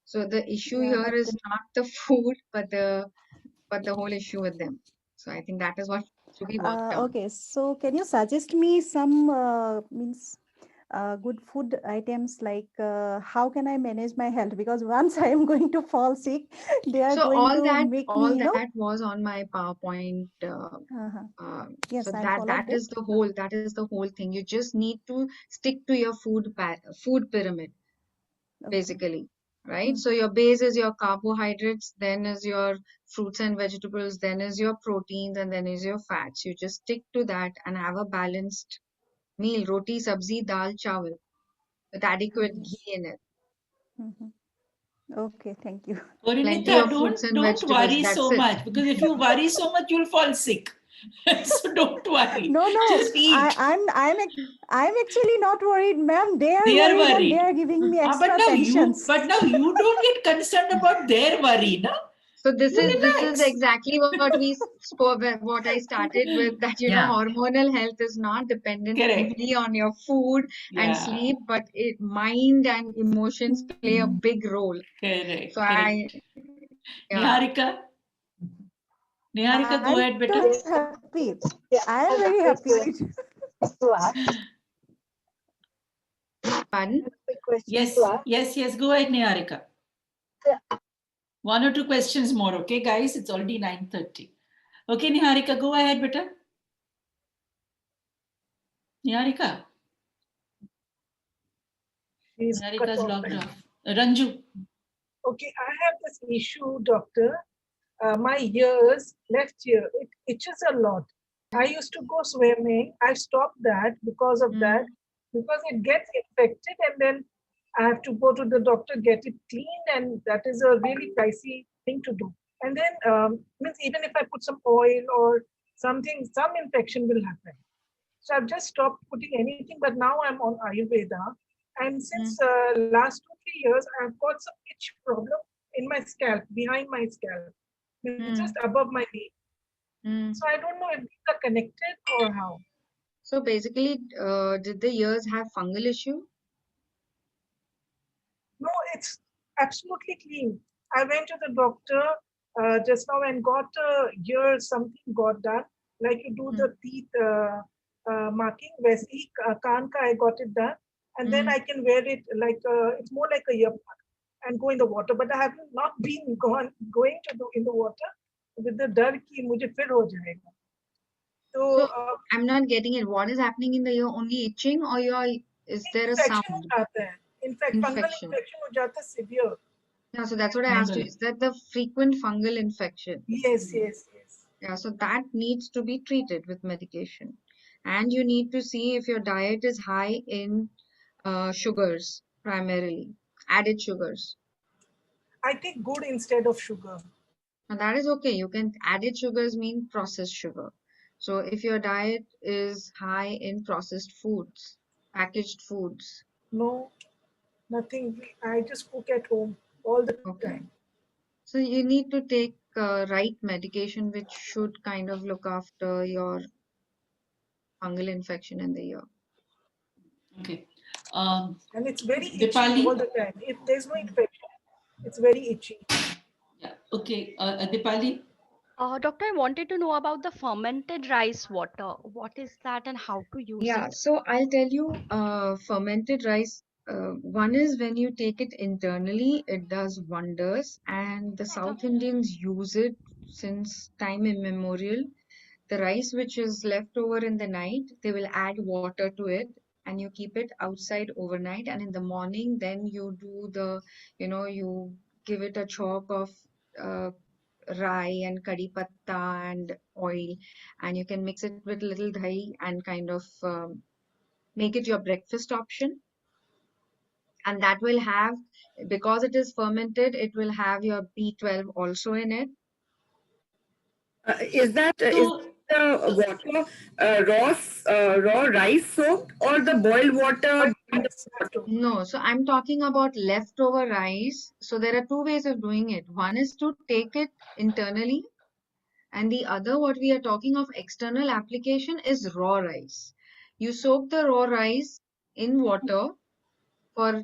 Speaker 1: So the issue
Speaker 12: Yeah,
Speaker 1: here
Speaker 12: but
Speaker 1: is not the food, but the whole issue with them. So I think that is what needs to be worked on.
Speaker 12: okay. So can you suggest me some means good food items like how can I manage my health? Because once I am going to fall sick, they are
Speaker 1: So
Speaker 12: going to make me,
Speaker 1: all that was on my PowerPoint.
Speaker 12: uh-huh.
Speaker 1: So
Speaker 12: Yes, I'll follow
Speaker 1: that is
Speaker 12: that.
Speaker 1: the whole thing. You just need to stick to your food pyramid,
Speaker 12: Okay.
Speaker 1: basically, right? So
Speaker 12: Mhm.
Speaker 1: your base is your carbohydrates, then is your fruits and vegetables, then is your proteins, and then is your fats. You just stick to that and have a balanced meal: roti, sabzi, dal, chawal, with adequate ghee in it,
Speaker 12: Mhm. Okay, thank you.
Speaker 1: plenty
Speaker 2: Parinita,
Speaker 1: of fruits and
Speaker 2: don't
Speaker 1: vegetables.
Speaker 2: worry
Speaker 1: That's
Speaker 2: so
Speaker 1: it.
Speaker 2: much, because if you worry so much, you'll fall sick. So don't worry.
Speaker 12: No, no,
Speaker 2: Just eat.
Speaker 12: I'm actually not worried, ma'am. They are
Speaker 2: They are
Speaker 12: worried and they
Speaker 2: worried.
Speaker 12: are giving me
Speaker 2: But
Speaker 12: extra
Speaker 2: now
Speaker 12: tensions.
Speaker 2: you don't get concerned about their worry, no?
Speaker 1: So
Speaker 2: You
Speaker 1: this is
Speaker 2: relax.
Speaker 1: exactly what we spoke, what I started with, that
Speaker 4: Yeah.
Speaker 1: hormonal health is not dependent
Speaker 2: Correct.
Speaker 1: only on your food and
Speaker 2: Yeah.
Speaker 1: sleep, but mind and emotions play a big role. So
Speaker 2: Correct. Correct.
Speaker 1: I yeah.
Speaker 2: Niharika, Niharika, go
Speaker 12: I'm
Speaker 2: ahead, better.
Speaker 12: too happy. I am very happy.
Speaker 1: Pardon?
Speaker 2: Yes, yes. Go ahead, Niharika. One or two questions more, okay, guys? It's already 9:30. Okay, Niharika, go ahead, better. Niharika.
Speaker 5: She's cut
Speaker 2: Niharika's
Speaker 5: off.
Speaker 2: logged off. Ranju.
Speaker 5: Okay, I have this issue, doctor. My ears, left ear, it itches a lot. I used to go swimming. I stopped that because of that, because it gets infected and then I have to go to the doctor, get it cleaned, and that is a really pricey thing to do. And then, means even if I put some oil or something, some infection will happen. So I've just stopped putting anything, but now I'm on Ayurveda. And since last 2 3 years, I've got some itch problem in my scalp, behind my scalp, just above my knee. So I don't know if these are connected or how.
Speaker 1: So basically, did the ears have fungal issue?
Speaker 5: No, it's absolutely clean. I went to the doctor just now and got a ear something got done, like you do the teeth marking. Wesley Kanka, I got it done, and then I can wear it like it's more like a earplug and go in the water. But I have not been going to do in the water with the डर कि मुझे फिर हो जाएगा.
Speaker 1: So
Speaker 5: So
Speaker 1: I'm not getting it. What is happening in the ear? Only itching, or is there a
Speaker 5: infection हो
Speaker 1: sound?
Speaker 5: जाता है. In fact, fungal
Speaker 1: Infection.
Speaker 5: infection हो जाता है severe.
Speaker 1: Yeah, so that's what I asked you. Is that the frequent fungal infection?
Speaker 5: Yes.
Speaker 1: Yeah, so that needs to be treated with medication. And you need to see if your diet is high in sugars, primarily, added sugars.
Speaker 5: I take good instead of sugar.
Speaker 1: And that is okay. You can added sugars mean processed sugar. So if your diet is high in processed foods, packaged foods,
Speaker 5: No, nothing. I just cook at home all the
Speaker 1: okay.
Speaker 5: time.
Speaker 1: So you need to take right medication, which should kind of look after your fungal infection in the ear.
Speaker 2: Okay.
Speaker 5: And it's very itchy
Speaker 2: Dipali.
Speaker 5: all the time. If there's no infection, it's very itchy.
Speaker 2: Yeah. Okay. Dipali.
Speaker 13: Doctor, I wanted to know about the fermented rice water. What is that and how to use
Speaker 1: Yeah,
Speaker 13: it?
Speaker 1: so I'll tell you, fermented rice, one is when you take it internally, it does wonders, and the South Indians use it since time immemorial. The rice which is left over in the night, they will add water to it, and you keep it outside overnight, and in the morning, then you do you give it a chop of uh, rye and kadhi patta and oil, and you can mix it with little dahi and kind of make it your breakfast option. And that will have, because it is fermented, it will have your B12 also in it.
Speaker 3: Is
Speaker 2: So
Speaker 3: the water raw rice soaked or the boiled water?
Speaker 1: No, so I'm talking about leftover rice. So there are two ways of doing it. One is to take it internally, and the other, what we are talking of external application, is raw rice. You soak the raw rice in water for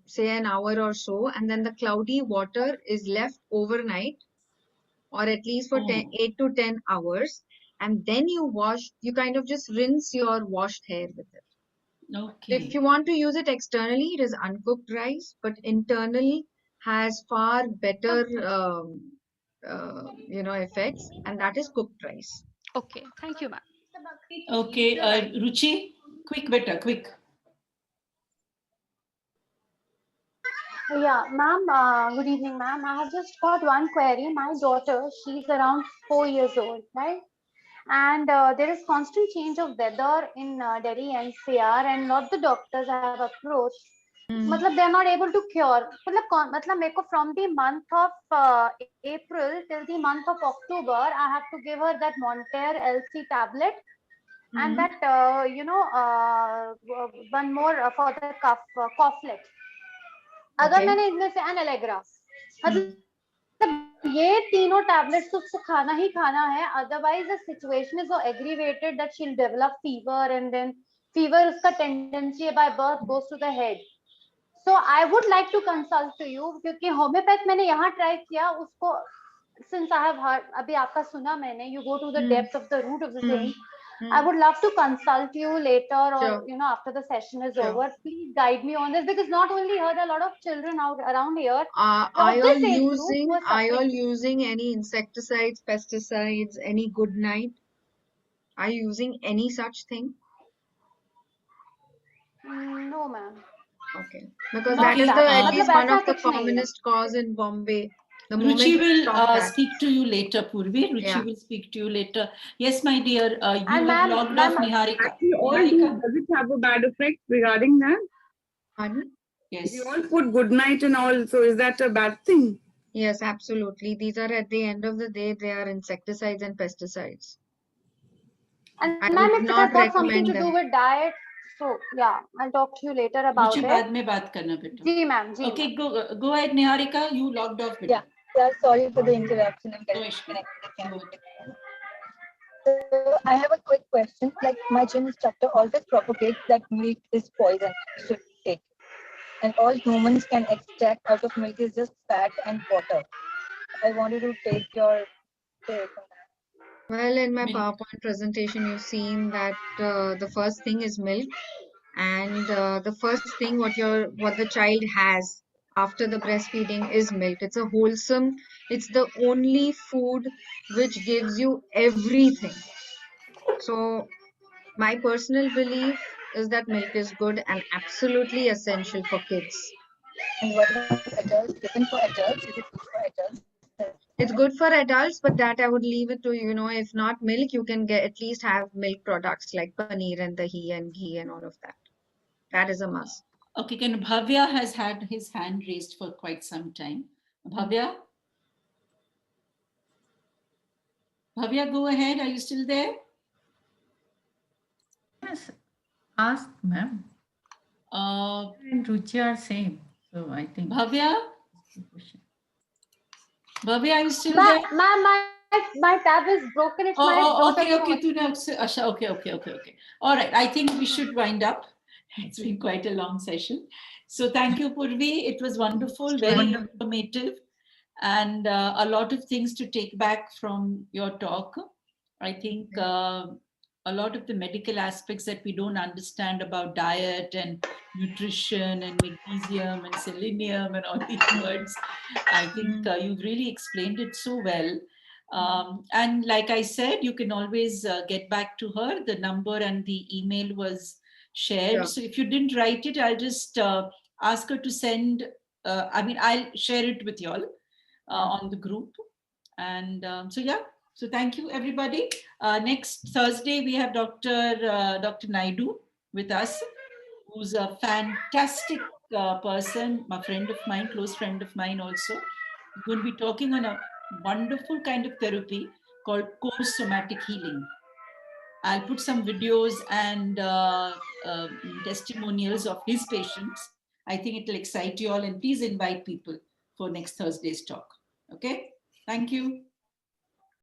Speaker 1: say an hour or so, and then the cloudy water is left overnight, or at least for 8 to 10 hours, and then you kind of just rinse your washed hair with it. If
Speaker 2: Okay.
Speaker 1: you want to use it externally, it is uncooked rice, but internally has far better effects, and that is cooked rice.
Speaker 13: Okay, thank you, ma'am.
Speaker 2: Okay, Ruchi, quick, better, quick.
Speaker 6: Yeah, ma'am, good evening, ma'am. I have just got one query. My daughter, she's around 4 years old, right? And there is constant change of weather in Delhi NCR, and lot the doctors have approached. मतलब they are not able to cure. मतलब मेरे को from the month of April till the month of October, I have to give her that Monter LC tablet, and that one more for the coughlets. अगर मैंने इनमें से एनालेग्रा, मतलब ये तीनों टैबलेट्स तो उसको खाना ही खाना है, otherwise the situation is so aggravated that she'll develop fever, and then fever उसका tendency by birth goes to the head. So I would like to consult to you, क्योंकि होम्योपैथ मैंने यहाँ ट्राई किया उसको, since I have heard, अभी आपका सुना मैंने, you go to the depth of the root of the thing. I would love to consult you later, or after the session is over. Please guide me on this, because not only her, there are a lot of children out around here.
Speaker 1: Are you using any insecticides, pesticides, any good night? Are you using any such thing?
Speaker 6: No, ma'am.
Speaker 1: Okay, because that is at least one of the commonest cause in Bombay. The
Speaker 2: Ruchi
Speaker 1: moment
Speaker 2: will speak to you later, Purvi. Ruchi will speak to you later. Yes, my dear, you have logged off Niharika.
Speaker 3: Actually, all does it have a bad effect regarding that?
Speaker 1: Pardon?
Speaker 2: Yes.
Speaker 3: You all put good night and all, so is that a bad thing?
Speaker 1: Yes, absolutely. These are, at the end of the day, they are insecticides and pesticides.
Speaker 6: And
Speaker 1: I
Speaker 6: ma'am,
Speaker 1: would
Speaker 6: if it
Speaker 1: not
Speaker 6: has got something
Speaker 1: recommend
Speaker 6: to do
Speaker 1: them.
Speaker 6: with diet, so yeah, I'll talk to you later about
Speaker 2: Ruchi,
Speaker 6: it.
Speaker 2: बाद में बात करना बेटा.
Speaker 6: जी ma'am, ji.
Speaker 2: Okay, go ahead, Niharika. You logged off, beta.
Speaker 14: Yeah, sorry for the interruption and getting disconnected. So I have a quick question. Like my gym instructor always propagates that milk is poison, should take. And all humans can extract out of milk is just fat and water. I wanted to take your take on that.
Speaker 1: Well, in my PowerPoint presentation, you've seen that the first thing is milk, and the first thing what the child has after the breastfeeding is milk. It's a wholesome, it's the only food which gives you everything. So my personal belief is that milk is good and absolutely essential for kids.
Speaker 14: And what about adults? Even for adults, is it good for adults?
Speaker 1: It's good for adults, but that I would leave it to, if not milk, you can at least have milk products like paneer and dahi and ghee and all of that. That is a must.
Speaker 2: Okay, Bhavya has had his hand raised for quite some time. Bhavya? Bhavya, go ahead. Are you still there?
Speaker 4: Yes, ask ma'am. And Ruchi are same. So I think.
Speaker 2: Bhavya? Bhavya, are you still there?
Speaker 6: Ma'am, my tab is broken. It's my daughter's phone.
Speaker 2: Okay. All right. I think we should wind up. It's been quite a long session. So thank you, Purvi. It was wonderful, very informative, and a lot of things to take back from your talk. I think a lot of the medical aspects that we don't understand about diet and nutrition and magnesium and selenium and all these words, I think you've really explained it so well. And like I said, you can always get back to her. The number and the email was shared.
Speaker 1: Yeah.
Speaker 2: So if you didn't write it, I'll just ask her to send, I'll share it with y'all on the group. And so thank you, everybody. Next Thursday, we have Dr. Naidu with us, who's a fantastic person, a friend of mine, close friend of mine also. We're going to be talking on a wonderful kind of therapy called core somatic healing. I'll put some videos and testimonials of his patients. I think it will excite you all, and please invite people for next Thursday's talk. Okay? Thank you.